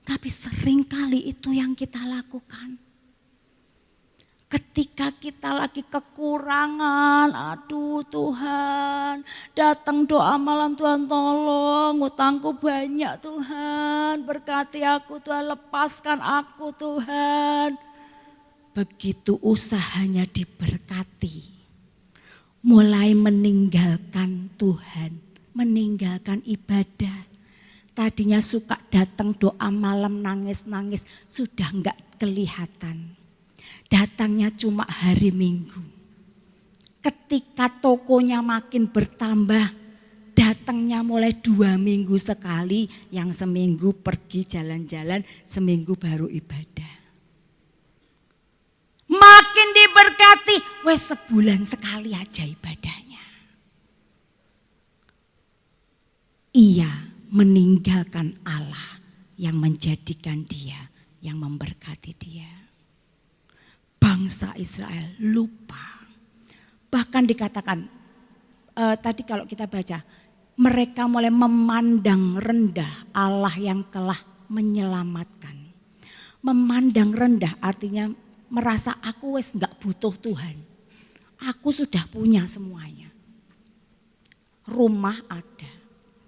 Tapi seringkali itu yang kita lakukan. Ketika kita lagi kekurangan, aduh Tuhan, datang doa malam Tuhan tolong, utangku banyak Tuhan, berkati aku Tuhan, lepaskan aku Tuhan. Begitu usahanya diberkati, mulai meninggalkan Tuhan, meninggalkan ibadah. Tadinya suka datang doa malam nangis-nangis, sudah enggak kelihatan. Datangnya cuma hari Minggu. Ketika tokonya makin bertambah, datangnya mulai 2 minggu sekali, yang seminggu pergi jalan-jalan, seminggu baru ibadah. Makin diberkati, wes sebulan sekali aja ibadahnya. Ia meninggalkan Allah yang menjadikan dia, yang memberkati dia. Bangsa Israel lupa. Bahkan dikatakan, tadi kalau kita baca, mereka mulai memandang rendah Allah yang telah menyelamatkan. Memandang rendah artinya merasa aku wes gak butuh Tuhan. Aku sudah punya semuanya. Rumah ada,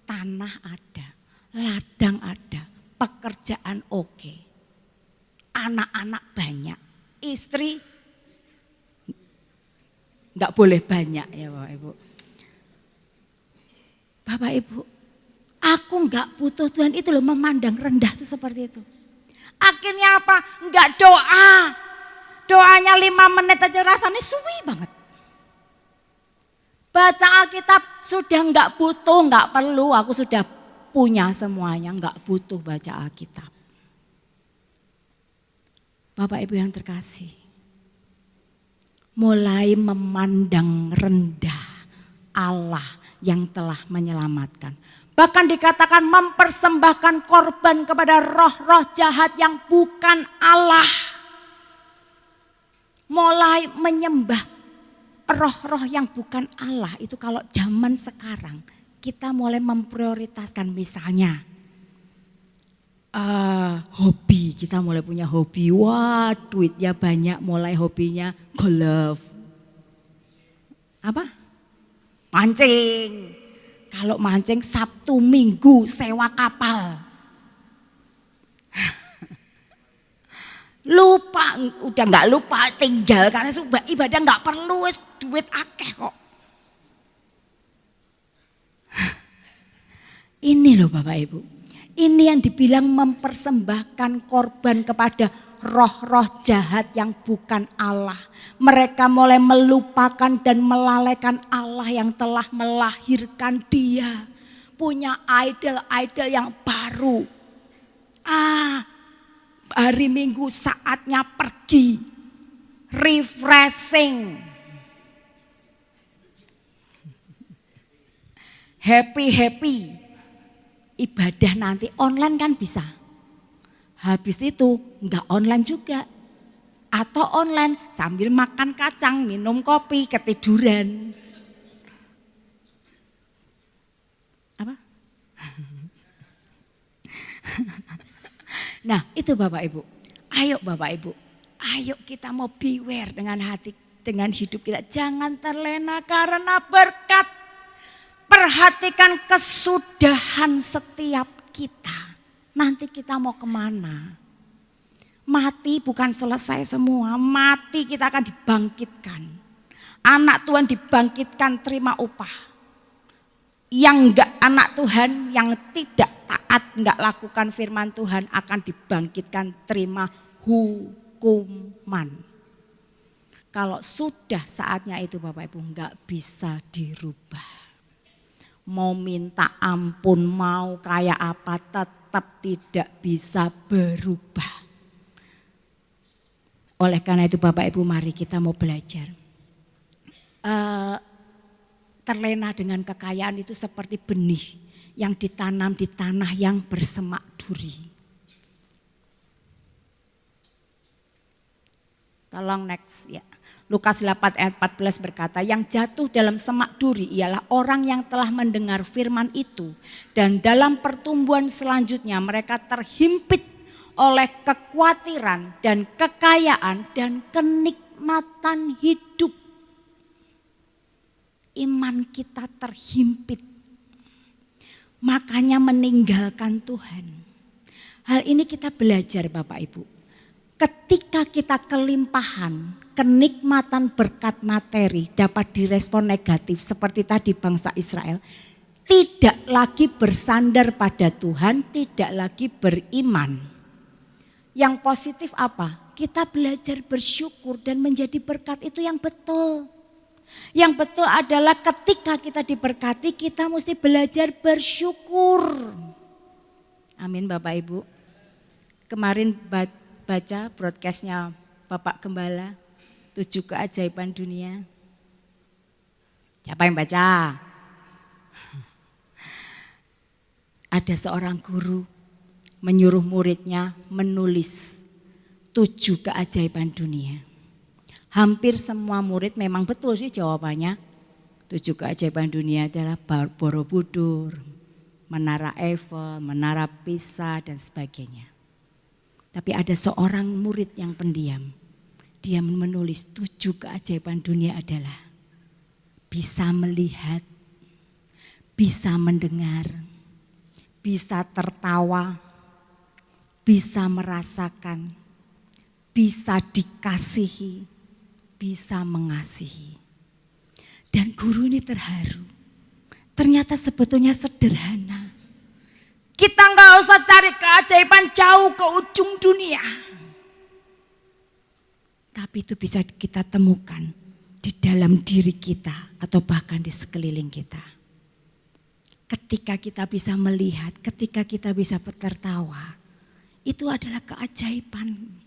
tanah ada, ladang ada, pekerjaan oke. Anak-anak banyak. Istri nggak boleh banyak ya Bapak Ibu. Bapak Ibu, aku nggak butuh Tuhan, itu loh memandang rendah itu seperti itu. Akhirnya apa? Nggak doa. Doanya 5 menit aja rasanya suwi banget. Baca Alkitab sudah nggak butuh, nggak perlu, aku sudah punya semuanya, nggak butuh baca Alkitab. Bapak Ibu yang terkasih, mulai memandang rendah Allah yang telah menyelamatkan. Bahkan dikatakan mempersembahkan korban kepada roh-roh jahat yang bukan Allah. Mulai menyembah roh-roh yang bukan Allah. Itu kalau zaman sekarang kita mulai memprioritaskan misalnya hobi, kita mulai punya hobi, wah duitnya banyak, mulai hobinya golf. Apa? Mancing. Kalau mancing Sabtu Minggu sewa kapal. Lupa, udah gak lupa, tinggal karena ibadah gak perlu, duit akeh kok. Ini loh Bapak Ibu. Ini yang dibilang mempersembahkan korban kepada roh-roh jahat yang bukan Allah. Mereka mulai melupakan dan melalaikan Allah yang telah melahirkan dia. Punya idol-idol yang baru. Hari Minggu saatnya pergi. Refreshing. Happy-happy. Ibadah nanti online kan bisa. Habis itu enggak online juga. Atau online sambil makan kacang, minum kopi, ketiduran. Apa? Nah itu Bapak Ibu. Ayo Bapak Ibu. Ayo kita mau beware dengan hati, dengan hidup kita. Jangan terlena karena berkat. Perhatikan kesudahan setiap kita. Nanti kita mau kemana? Mati bukan selesai semua. Mati kita akan dibangkitkan. Anak Tuhan dibangkitkan terima upah. Yang enggak anak Tuhan, yang tidak taat, enggak lakukan firman Tuhan akan dibangkitkan terima hukuman. Kalau sudah saatnya itu Bapak Ibu enggak bisa dirubah. Mau minta ampun, mau kayak apa tetap tidak bisa berubah. Oleh karena itu Bapak Ibu mari kita mau belajar. Terlena dengan kekayaan itu seperti benih yang ditanam di tanah yang bersemak duri. Tolong next ya. Lukas 8 ayat 14 berkata, yang jatuh dalam semak duri ialah orang yang telah mendengar firman itu. Dan dalam pertumbuhan selanjutnya mereka terhimpit oleh kekhawatiran dan kekayaan dan kenikmatan hidup. Iman kita terhimpit. Makanya meninggalkan Tuhan. Hal ini kita belajar Bapak Ibu. Ketika kita kelimpahan, kenikmatan berkat materi dapat direspon negatif seperti tadi bangsa Israel. Tidak lagi bersandar pada Tuhan, tidak lagi beriman. Yang positif apa? Kita belajar bersyukur dan menjadi berkat itu yang betul. Yang betul adalah ketika kita diberkati kita mesti belajar bersyukur. Amin Bapak Ibu. Kemarin baca broadcastnya Bapak Gembala 7 keajaiban dunia. Siapa yang baca? Ada seorang guru menyuruh muridnya menulis 7 keajaiban dunia. Hampir semua murid memang betul sih jawabannya. 7 keajaiban dunia adalah Borobudur, Menara Eiffel, Menara Pisa dan sebagainya. Tapi ada seorang murid yang pendiam. Dia menulis 7 keajaiban dunia adalah bisa melihat, bisa mendengar, bisa tertawa, bisa merasakan, bisa dikasihi, bisa mengasihi. Dan guru ini terharu. Ternyata sebetulnya sederhana. Kita nggak usah cari keajaiban jauh ke ujung dunia. Tapi itu bisa kita temukan di dalam diri kita atau bahkan di sekeliling kita. Ketika kita bisa melihat, ketika kita bisa tertawa, itu adalah keajaiban.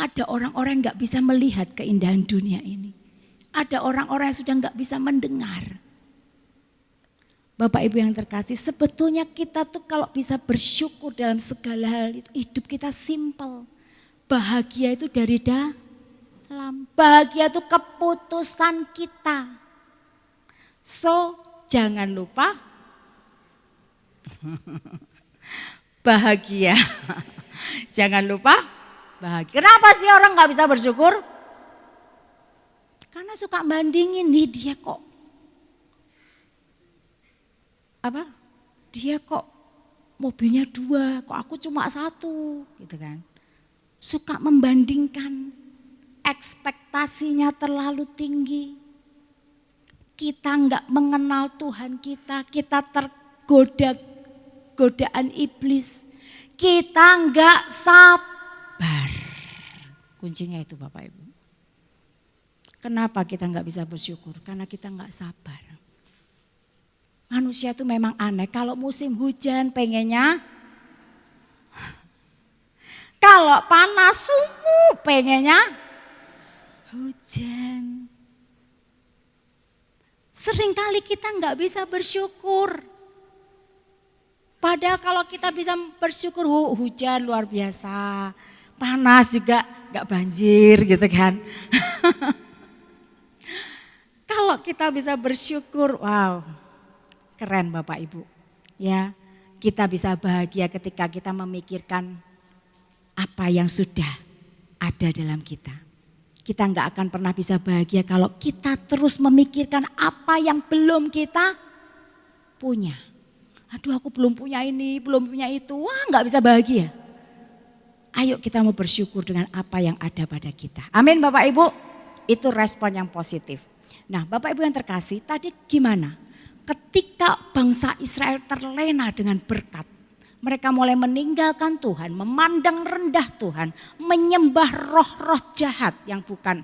Ada orang-orang yang gak bisa melihat keindahan dunia ini. Ada orang-orang yang sudah gak bisa mendengar. Bapak Ibu yang terkasih, sebetulnya kita tuh kalau bisa bersyukur dalam segala hal itu, hidup kita simpel. Bahagia itu dari dalam. Bahagia itu keputusan kita. So, jangan lupa bahagia. Jangan lupa bahagia. Kenapa sih orang gak bisa bersyukur? Karena suka bandingin nih dia kok. Apa? Dia kok mobilnya 2, kok aku cuma 1 gitu kan. Suka membandingkan, ekspektasinya terlalu tinggi. Kita enggak mengenal Tuhan kita tergoda godaan iblis. Kita enggak sabar. Kuncinya itu Bapak Ibu. Kenapa kita nggak bisa bersyukur? Karena kita nggak sabar. Manusia itu memang aneh. Kalau musim hujan pengennya, kalau panas pengennya hujan. Seringkali kita nggak bisa bersyukur. Padahal kalau kita bisa bersyukur, hujan luar biasa, panas juga nggak banjir gitu kan. Kalau kita bisa bersyukur, wow, keren Bapak Ibu. Ya, kita bisa bahagia ketika kita memikirkan apa yang sudah ada dalam kita. Kita nggak akan pernah bisa bahagia kalau kita terus memikirkan apa yang belum kita punya. Aduh, aku belum punya ini, belum punya itu. Wah, nggak bisa bahagia. Ayo kita mau bersyukur dengan apa yang ada pada kita. Amin Bapak Ibu. Itu respon yang positif. Nah Bapak Ibu yang terkasih, tadi gimana? Ketika bangsa Israel terlena dengan berkat, mereka mulai meninggalkan Tuhan, memandang rendah Tuhan, menyembah roh-roh jahat yang bukan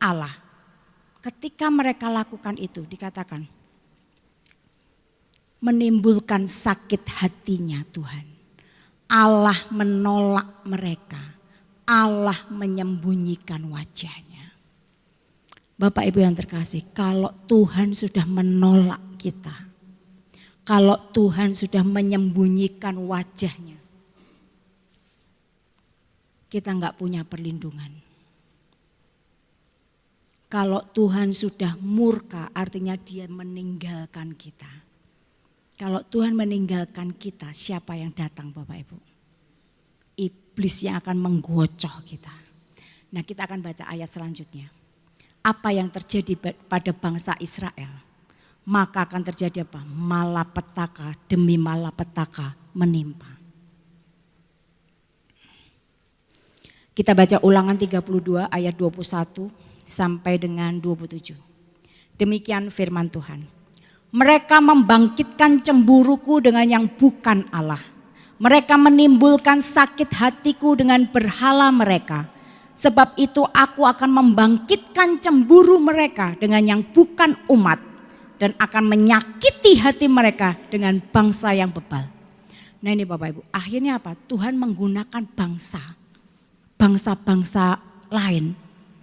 Allah. Ketika mereka lakukan itu, dikatakan menimbulkan sakit hatinya Tuhan. Allah menolak mereka, Allah menyembunyikan wajahnya. Bapak Ibu yang terkasih, kalau Tuhan sudah menolak kita, kalau Tuhan sudah menyembunyikan wajahnya, kita nggak punya perlindungan. Kalau Tuhan sudah murka, artinya Dia meninggalkan kita. Kalau Tuhan meninggalkan kita, siapa yang datang Bapak Ibu? Iblis yang akan menggocoh kita. Nah, kita akan baca ayat selanjutnya. Apa yang terjadi pada bangsa Israel, maka akan terjadi apa? Malapetaka demi malapetaka menimpa. Kita baca Ulangan 32 ayat 21 sampai dengan 27. Demikian firman Tuhan. Mereka membangkitkan cemburuku dengan yang bukan Allah. Mereka menimbulkan sakit hatiku dengan berhala mereka. Sebab itu aku akan membangkitkan cemburu mereka dengan yang bukan umat. Dan akan menyakiti hati mereka dengan bangsa yang bebal. Nah ini Bapak Ibu, akhirnya apa? Tuhan menggunakan bangsa-bangsa lain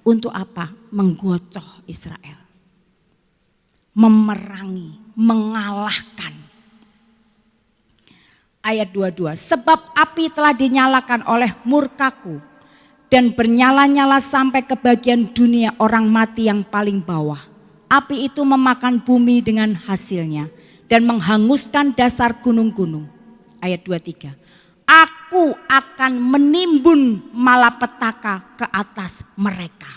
untuk apa? Menggocoh Israel. Memerangi, mengalahkan. Ayat 22, sebab api telah dinyalakan oleh murkaku. Dan bernyala-nyala sampai ke bagian dunia orang mati yang paling bawah. Api itu memakan bumi dengan hasilnya. Dan menghanguskan dasar gunung-gunung. Ayat 23. Aku akan menimbun malapetaka ke atas mereka.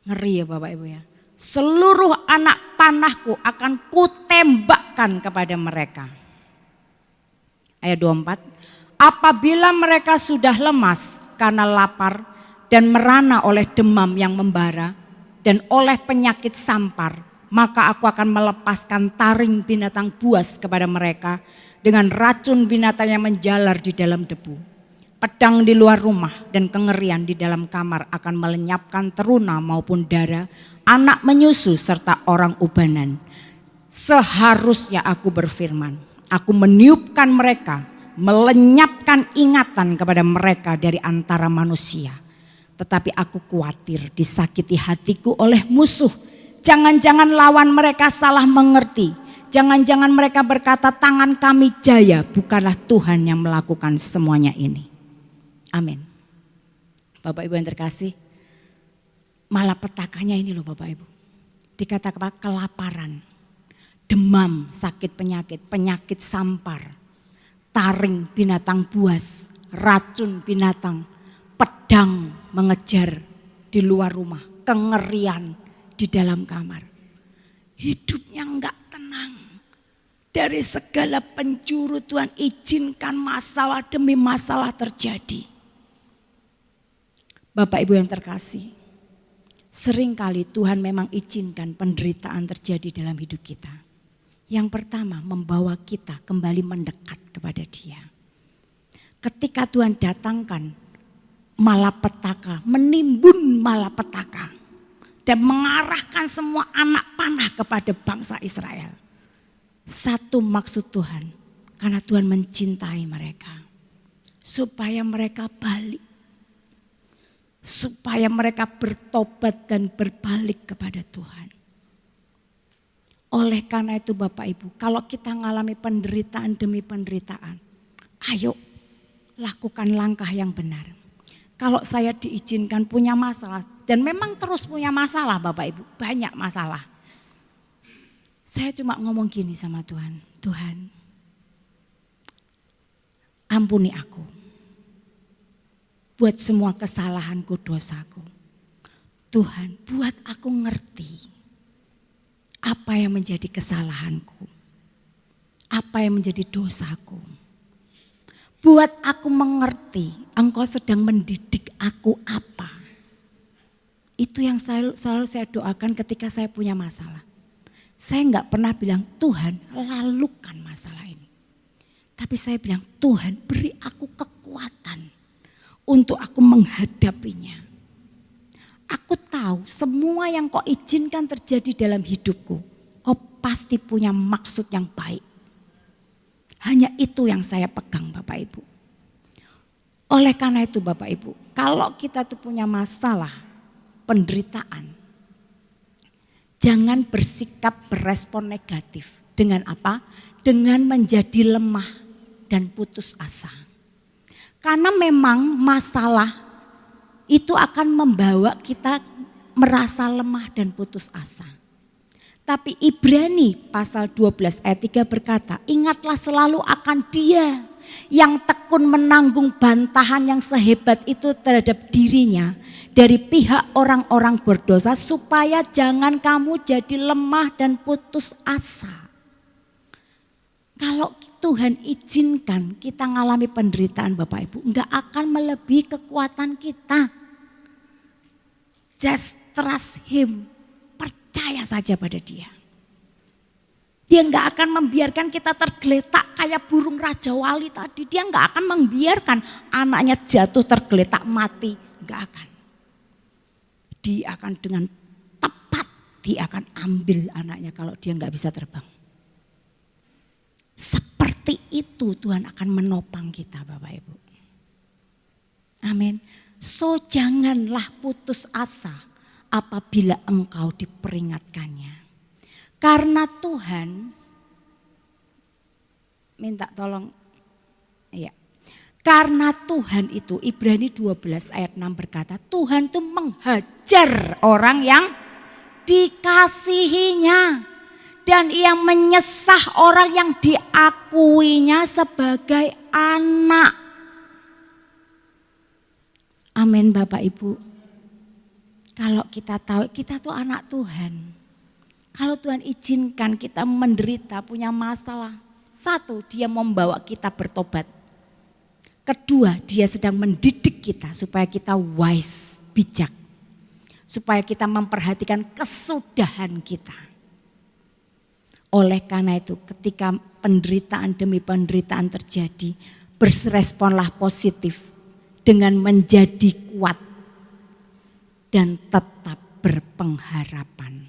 Ngeri ya Bapak Ibu ya. Seluruh anak panahku akan kutembakkan kepada mereka. Ayat 24. Apabila mereka sudah lemas karena lapar dan merana oleh demam yang membara dan oleh penyakit sampar, maka aku akan melepaskan taring binatang buas kepada mereka dengan racun binatang yang menjalar di dalam debu. Pedang di luar rumah dan kengerian di dalam kamar akan melenyapkan teruna maupun dara, anak menyusu serta orang ubanan. Seharusnya aku berfirman, aku meniupkan mereka, melenyapkan ingatan kepada mereka dari antara manusia. Tetapi aku khawatir disakiti hatiku oleh musuh. Jangan-jangan lawan mereka salah mengerti. Jangan-jangan mereka berkata tangan kami jaya. Bukanlah Tuhan yang melakukan semuanya ini. Amin. Bapak Ibu yang terkasih. Malapetakanya ini loh Bapak Ibu. Dikatakan kelaparan. Demam, sakit penyakit, penyakit sampar. Taring binatang buas, racun binatang, pedang mengejar di luar rumah, kengerian di dalam kamar. Hidupnya enggak tenang. Dari segala penjuru Tuhan izinkan masalah demi masalah terjadi. Bapak Ibu yang terkasih, seringkali Tuhan memang izinkan penderitaan terjadi dalam hidup kita. Yang pertama, membawa kita kembali mendekat kepada Dia. Ketika Tuhan datangkan malapetaka, menimbun malapetaka dan mengarahkan semua anak panah kepada bangsa Israel. Satu maksud Tuhan, karena Tuhan mencintai mereka, supaya mereka balik, supaya mereka bertobat dan berbalik kepada Tuhan. Oleh karena itu Bapak Ibu, kalau kita mengalami penderitaan demi penderitaan, ayo lakukan langkah yang benar. Kalau saya diizinkan punya masalah, dan memang terus punya masalah Bapak Ibu, banyak masalah. Saya cuma ngomong gini sama Tuhan, Tuhan ampuni aku buat semua kesalahanku, dosaku. Tuhan buat aku ngerti apa yang menjadi kesalahanku, apa yang menjadi dosaku. Buat aku mengerti Engkau sedang mendidik aku apa. Itu yang selalu saya doakan ketika saya punya masalah. Saya enggak pernah bilang, Tuhan lalukan masalah ini. Tapi saya bilang, Tuhan beri aku kekuatan untuk aku menghadapinya. Aku tahu semua yang Kau izinkan terjadi dalam hidupku, Kau pasti punya maksud yang baik. Hanya itu yang saya pegang Bapak Ibu. Oleh karena itu Bapak Ibu, kalau kita tuh punya masalah, penderitaan, jangan bersikap berespon negatif. Dengan apa? Dengan menjadi lemah dan putus asa. Karena memang masalah itu akan membawa kita merasa lemah dan putus asa. Tapi Ibrani pasal 12 ayat 3 berkata, ingatlah selalu akan Dia yang tekun menanggung bantahan yang sehebat itu terhadap dirinya dari pihak orang-orang berdosa, supaya jangan kamu jadi lemah dan putus asa. Kalau Tuhan izinkan kita mengalami penderitaan Bapak Ibu, enggak akan melebihi kekuatan kita. Just trust Him. Percaya saja pada Dia. Dia enggak akan membiarkan kita tergeletak kayak burung Raja Wali tadi. Dia enggak akan membiarkan anaknya jatuh tergeletak mati. Enggak akan. Dia akan dengan tepat, dia akan ambil anaknya kalau dia enggak bisa terbang. Seperti itu Tuhan akan menopang kita Bapak Ibu. Amin. So janganlah putus asa apabila engkau diperingatkannya. Karena Tuhan, minta tolong, ya. Karena Tuhan itu, Ibrani 12 ayat 6 berkata, Tuhan itu menghajar orang yang dikasihinya. Dan Ia menyesah orang yang diakuinya sebagai anak. Amin Bapak Ibu. Kalau kita tahu kita tuh anak Tuhan. Kalau Tuhan izinkan kita menderita, punya masalah. Satu, Dia membawa kita bertobat. Kedua, Dia sedang mendidik kita supaya kita wise, bijak. Supaya kita memperhatikan kesudahan kita. Oleh karena itu ketika penderitaan demi penderitaan terjadi, beresponlah positif dengan menjadi kuat dan tetap berpengharapan.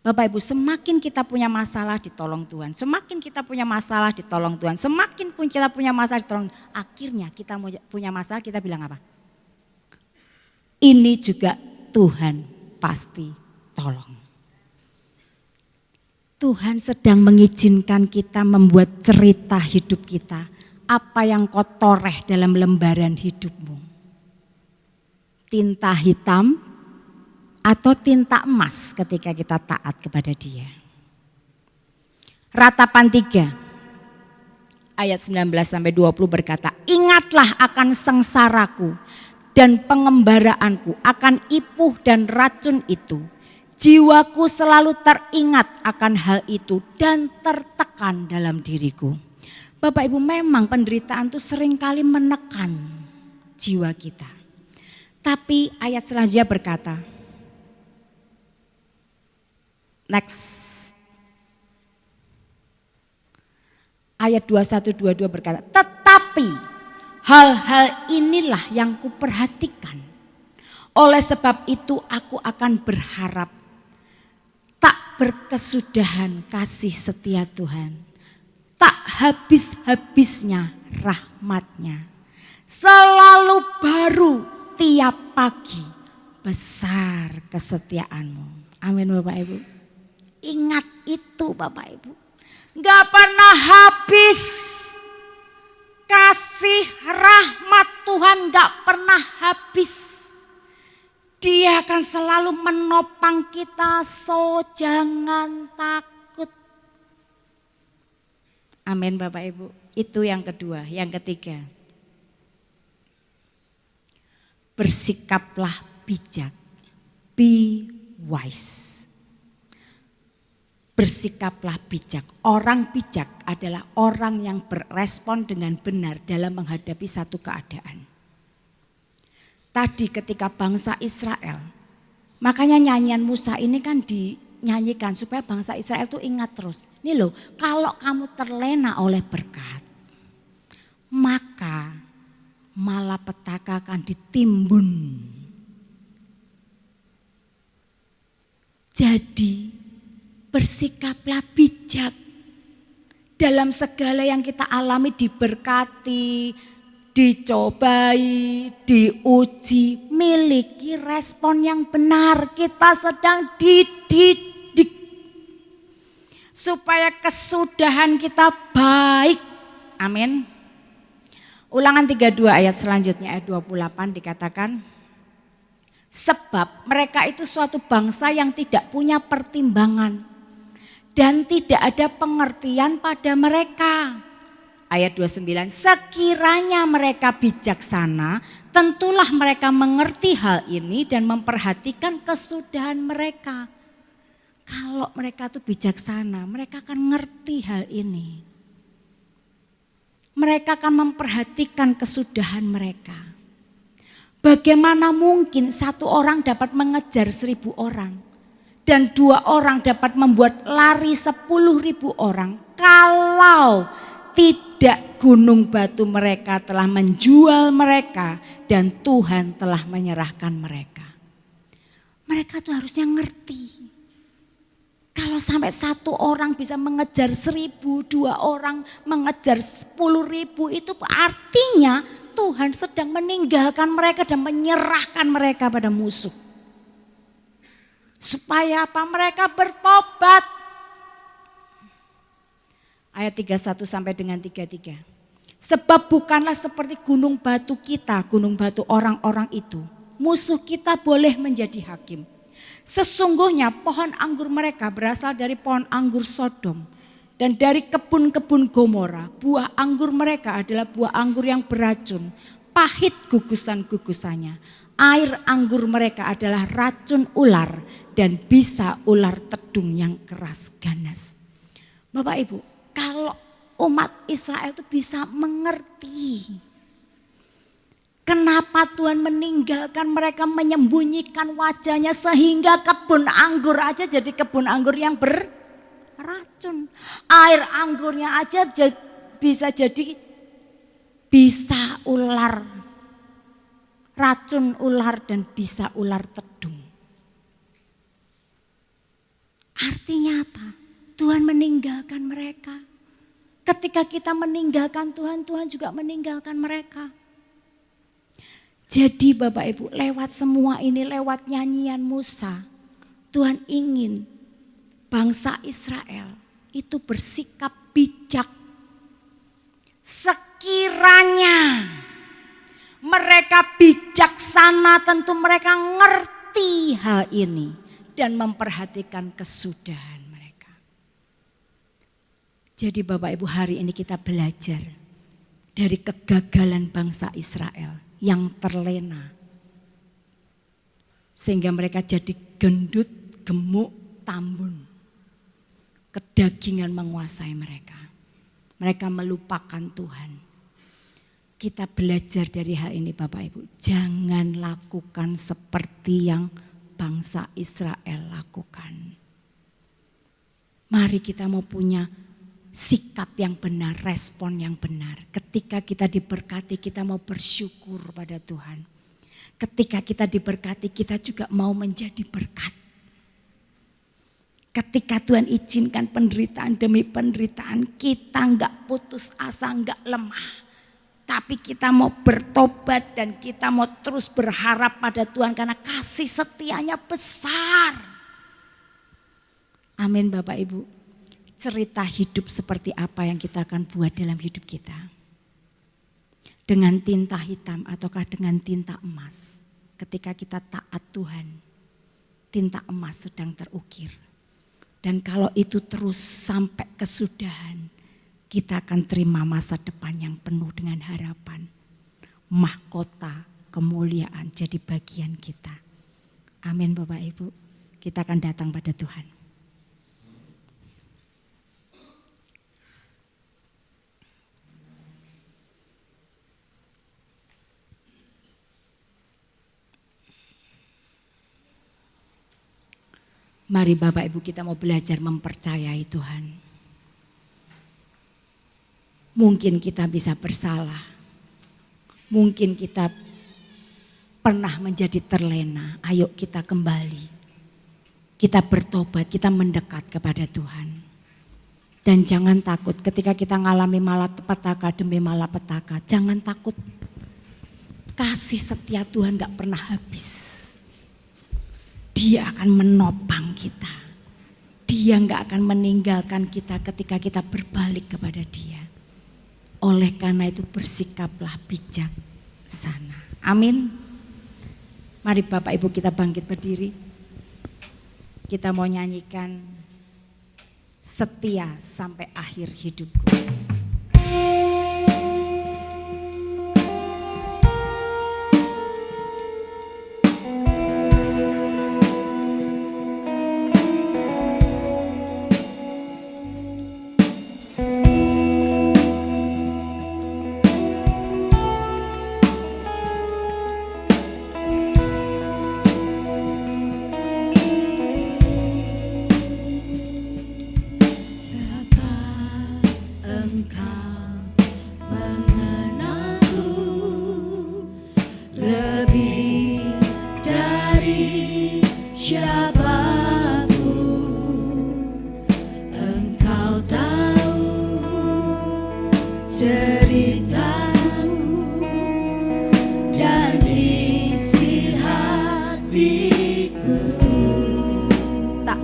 Bapak Ibu, semakin kita punya masalah ditolong Tuhan, semakin kita punya masalah ditolong Tuhan, semakin pun kita punya masalah ditolong, akhirnya kita punya masalah kita bilang apa? Ini juga Tuhan pasti tolong. Tuhan sedang mengizinkan kita membuat cerita hidup kita. Apa yang kau toreh dalam lembaran hidupmu? Tinta hitam atau tinta emas ketika kita taat kepada Dia. Ratapan 3 ayat 19-20 berkata, ingatlah akan sengsaraku dan pengembaraanku, akan ipuh dan racun itu. Jiwaku selalu teringat akan hal itu dan tertekan dalam diriku. Bapak Ibu, memang penderitaan itu seringkali menekan jiwa kita. Tapi ayat selanjutnya berkata, next. Ayat 21-22 berkata, tetapi Hal-hal inilah yang kuperhatikan. Oleh sebab itu aku akan berharap tak berkesudahan kasih setia Tuhan. Tak habis-habisnya rahmat-Nya. Selalu baru tiap pagi, besar kesetiaan-Mu. Amin Bapak Ibu. Ingat itu Bapak Ibu. Gak pernah habis. Kasih rahmat Tuhan gak pernah habis. Dia akan selalu menopang kita, so jangan takut. Amin Bapak Ibu. Itu yang kedua. Yang ketiga. Bersikaplah bijak. Be wise. Bersikaplah bijak. Orang bijak adalah orang yang berespon dengan benar dalam menghadapi satu keadaan. Tadi ketika bangsa Israel, makanya nyanyian Musa ini kan dinyanyikan supaya bangsa Israel itu ingat terus. Nih loh, kalau kamu terlena oleh berkat, maka malapetaka akan ditimbun. Jadi bersikaplah bijak. Dalam segala yang kita alami diberkati, dicobai, diuji, miliki respon yang benar. Kita sedang dididik supaya kesudahan kita baik. Amin. Ulangan 32 ayat selanjutnya ayat 28 dikatakan, sebab mereka itu suatu bangsa yang tidak punya pertimbangan dan tidak ada pengertian pada mereka. Ayat 29, sekiranya mereka bijaksana, tentulah mereka mengerti hal ini dan memperhatikan kesudahan mereka. Kalau mereka itu bijaksana, mereka akan ngerti hal ini. Mereka akan memperhatikan kesudahan mereka. Bagaimana mungkin satu orang dapat mengejar 1.000 orang dan 2 orang dapat membuat lari 10.000 orang kalau tidak gunung batu mereka telah menjual mereka dan Tuhan telah menyerahkan mereka. Mereka tuh harusnya ngerti. Kalau sampai 1 orang bisa mengejar 1.000, 2 orang mengejar 10.000, itu artinya Tuhan sedang meninggalkan mereka dan menyerahkan mereka pada musuh. Supaya apa? Mereka bertobat. Ayat 31 sampai dengan 33. Sebab bukanlah seperti gunung batu kita, gunung batu orang-orang itu. Musuh kita boleh menjadi hakim. Sesungguhnya pohon anggur mereka berasal dari pohon anggur Sodom dan dari kebun-kebun Gomora. Buah anggur mereka adalah buah anggur yang beracun, pahit gugusan-gugusannya. Air anggur mereka adalah racun ular dan bisa ular tedung yang keras ganas. Bapak Ibu, kalau umat Israel itu bisa mengerti kenapa Tuhan meninggalkan mereka, menyembunyikan wajahnya sehingga kebun anggur aja jadi kebun anggur yang beracun. Air anggurnya aja bisa jadi bisa ular, racun ular dan bisa ular tedung. Artinya apa? Tuhan meninggalkan mereka. Ketika kita meninggalkan Tuhan, Tuhan juga meninggalkan mereka. Jadi Bapak Ibu, lewat semua ini, lewat nyanyian Musa, Tuhan ingin bangsa Israel itu bersikap bijak. Sekiranya mereka bijaksana, tentu mereka ngerti hal ini dan memperhatikan kesudahan mereka. Jadi Bapak Ibu, hari ini kita belajar dari kegagalan bangsa Israel yang terlena. Sehingga mereka jadi gendut, gemuk, tambun. Kedagingan menguasai mereka. Mereka melupakan Tuhan. Kita belajar dari hal ini Bapak Ibu. Jangan lakukan seperti yang bangsa Israel lakukan. Mari kita mau punya sikap yang benar, respon yang benar. ketika kita diberkati kita mau bersyukur pada Tuhan. Ketika kita diberkati kita juga mau menjadi berkat. Ketika Tuhan izinkan penderitaan demi penderitaan, kita enggak putus asa, enggak lemah. Tapi kita mau bertobat dan kita mau terus berharap pada Tuhan karena kasih setianya besar. Amin Bapak Ibu. Cerita hidup seperti apa yang kita akan buat dalam hidup kita? Dengan tinta hitam ataukah dengan tinta emas? Ketika kita taat Tuhan, tinta emas sedang terukir. Dan kalau itu terus sampai kesudahan, kita akan terima masa depan yang penuh dengan harapan. Mahkota kemuliaan jadi bagian kita. Amin Bapak Ibu. Kita akan datang pada Tuhan. Mari Bapak Ibu kita mau belajar mempercayai Tuhan. Mungkin kita bisa bersalah. Mungkin kita pernah menjadi terlena. Ayo kita kembali. Kita bertobat, kita mendekat kepada Tuhan. Dan jangan takut ketika kita ngalami malapetaka demi malapetaka. Jangan takut. Kasih setia Tuhan gak pernah habis. Dia akan menopang kita. Dia gak akan meninggalkan kita ketika kita berbalik kepada Dia. Oleh karena itu bersikaplah bijaksana. Amin. Mari Bapak Ibu kita bangkit berdiri. Kita mau nyanyikan Setia Sampai Akhir Hidupku.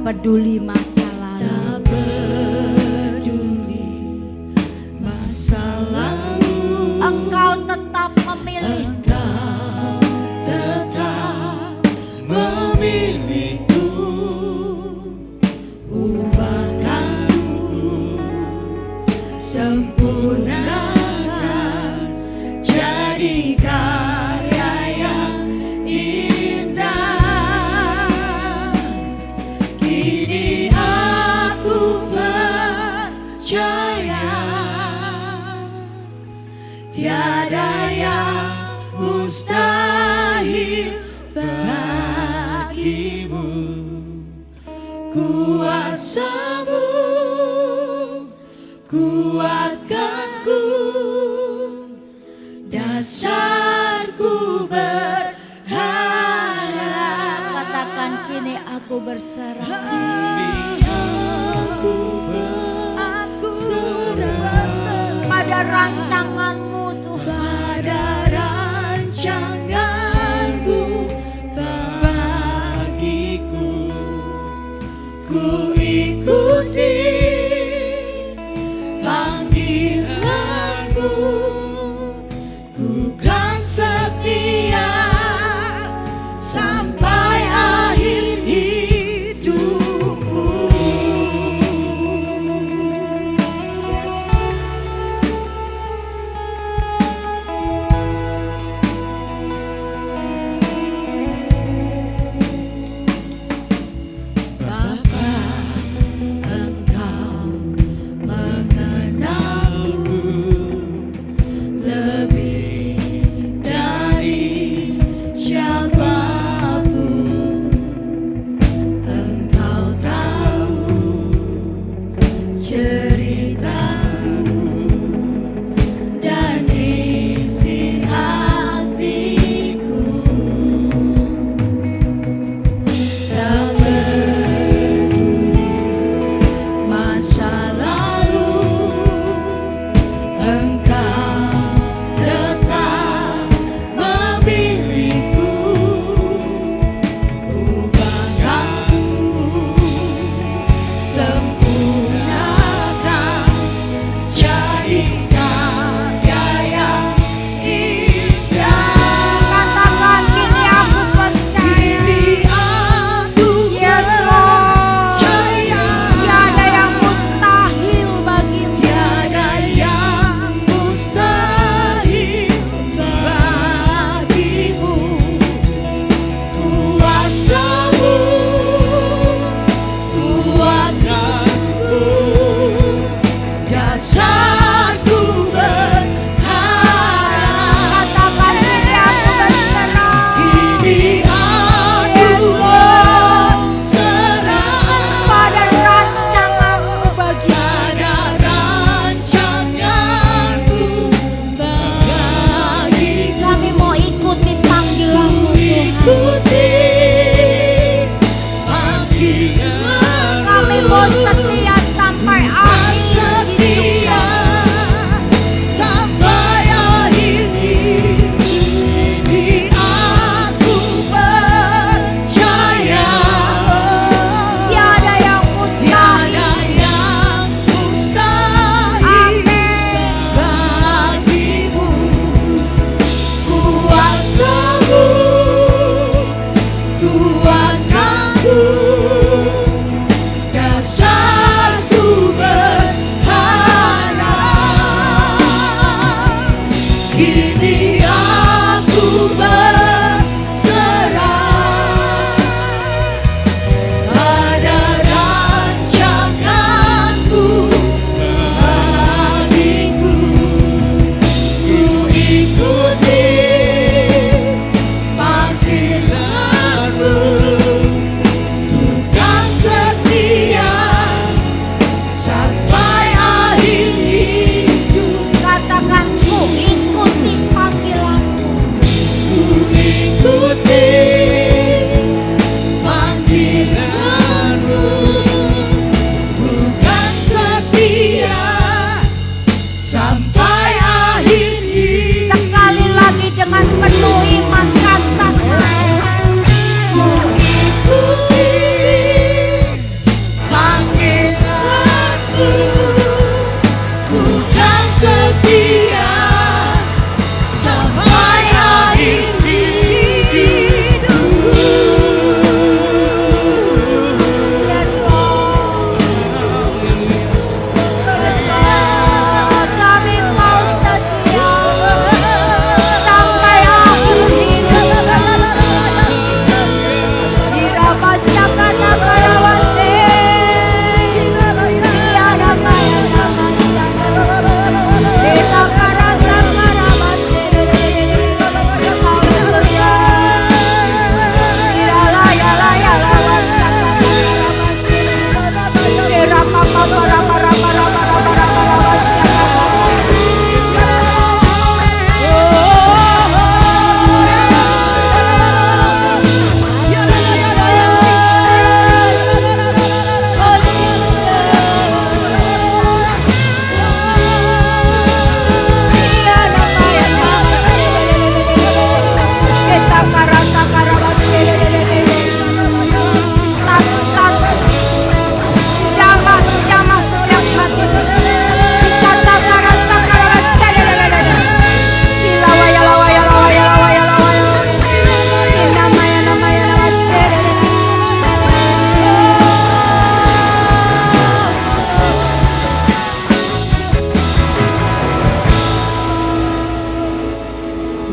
Peduli masa lalu. Tak peduli masa lalu. Engkau tetap memilih. Engkau tetap memilihku. Ubahkanku, sempurnakan jadi karya yang indah. Kini aku percaya tiada yang mustahil bagimu. Kuasamu kuatkanku, dasarku berharap. Katakan kini aku berserah. Aku berserah Pada rancangan-Mu Tuhan. pada rancangan-Mu bagiku. Ku ikuti panggilan-Mu, ku kan setia sampai akhir hidupku. Yes.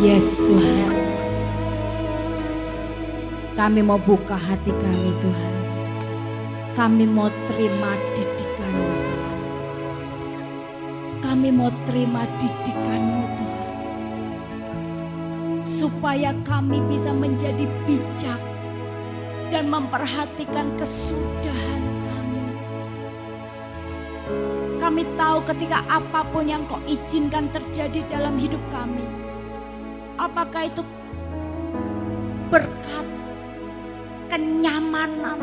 Yes Tuhan, kami mau buka hati kami Tuhan. Kami mau terima didikan-Mu Tuhan. Kami mau terima didikan-Mu Tuhan. Supaya kami bisa menjadi bijak dan memperhatikan kesudahan kami. Kami tahu ketika apapun yang Kau izinkan terjadi dalam hidup kami, apakah itu berkat, kenyamanan,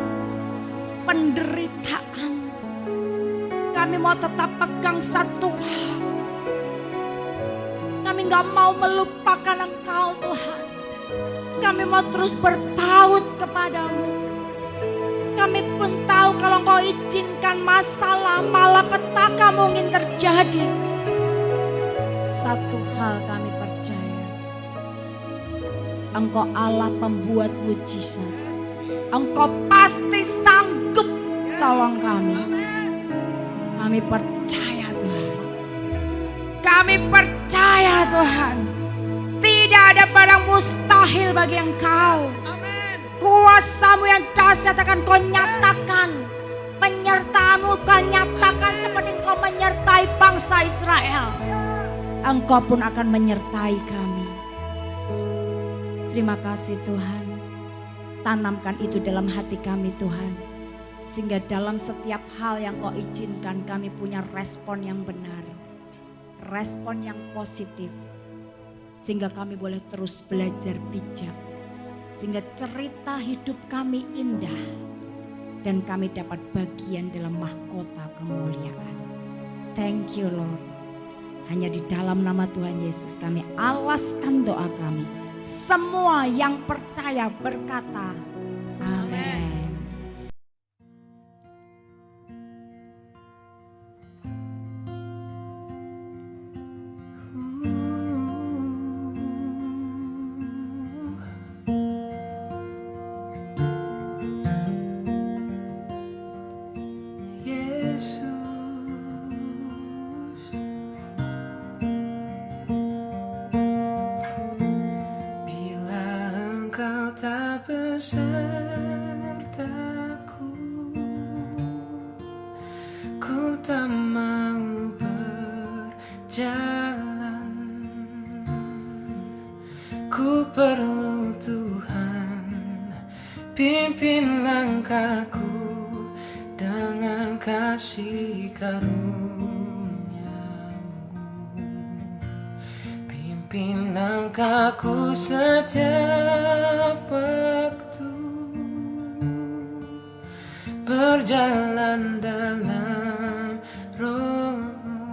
penderitaan, kami mau tetap pegang satu hal. Kami gak mau melupakan Engkau Tuhan. Kami mau terus berpaut kepadamu. Kami pun tahu kalau Engkau izinkan masalah, malapetaka mungkin terjadi. Satu hal kami percaya, Engkau Allah pembuat mujizat. Engkau pasti sanggup tolong kami. Kami percaya Tuhan. Kami percaya Tuhan. Tidak ada barang mustahil bagi Engkau. Kuasa-Mu yang dahsyat akan Kau nyatakan. Penyertaan-Mu Kau nyatakan seperti Engkau menyertai bangsa Israel. Engkau pun akan menyertai kami. Terima kasih Tuhan. Tanamkan itu dalam hati kami Tuhan. Sehingga dalam setiap hal yang Kau izinkan kami punya respon yang benar. Respon yang positif. Sehingga kami boleh terus belajar bijak. Sehingga cerita hidup kami indah. Dan kami dapat bagian dalam mahkota kemuliaan. Thank you Lord. Hanya di dalam nama Tuhan Yesus kami alaskan doa kami. Semua yang percaya berkata amin. Besertaku, ku tak mau berjalan. Ku perlu Tuhan, pimpin langkahku dengan kasih karunia-Mu. Pimpin langkahku setiap waktu, berjalan dalam Roh-Mu.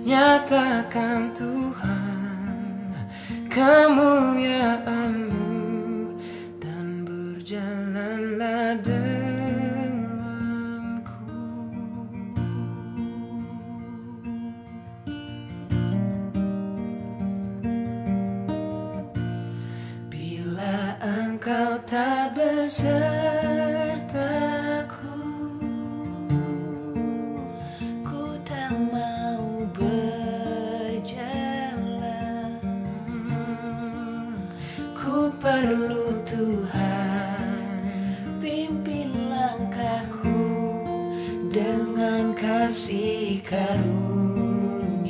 Nyatakan Tuhan kemuliaan-Mu dan berjalanlah denganku. Bila Engkau tak besertaku, ku tak mau berjalan. Ku perlu Tuhan, pimpin langkahku dengan kasih karunia-Mu.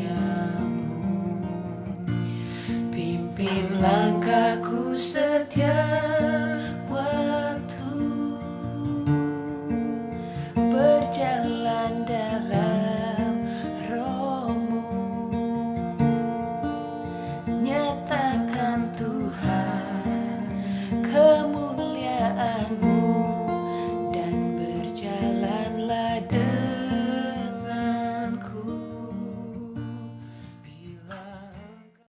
Pimpin langkahku setiap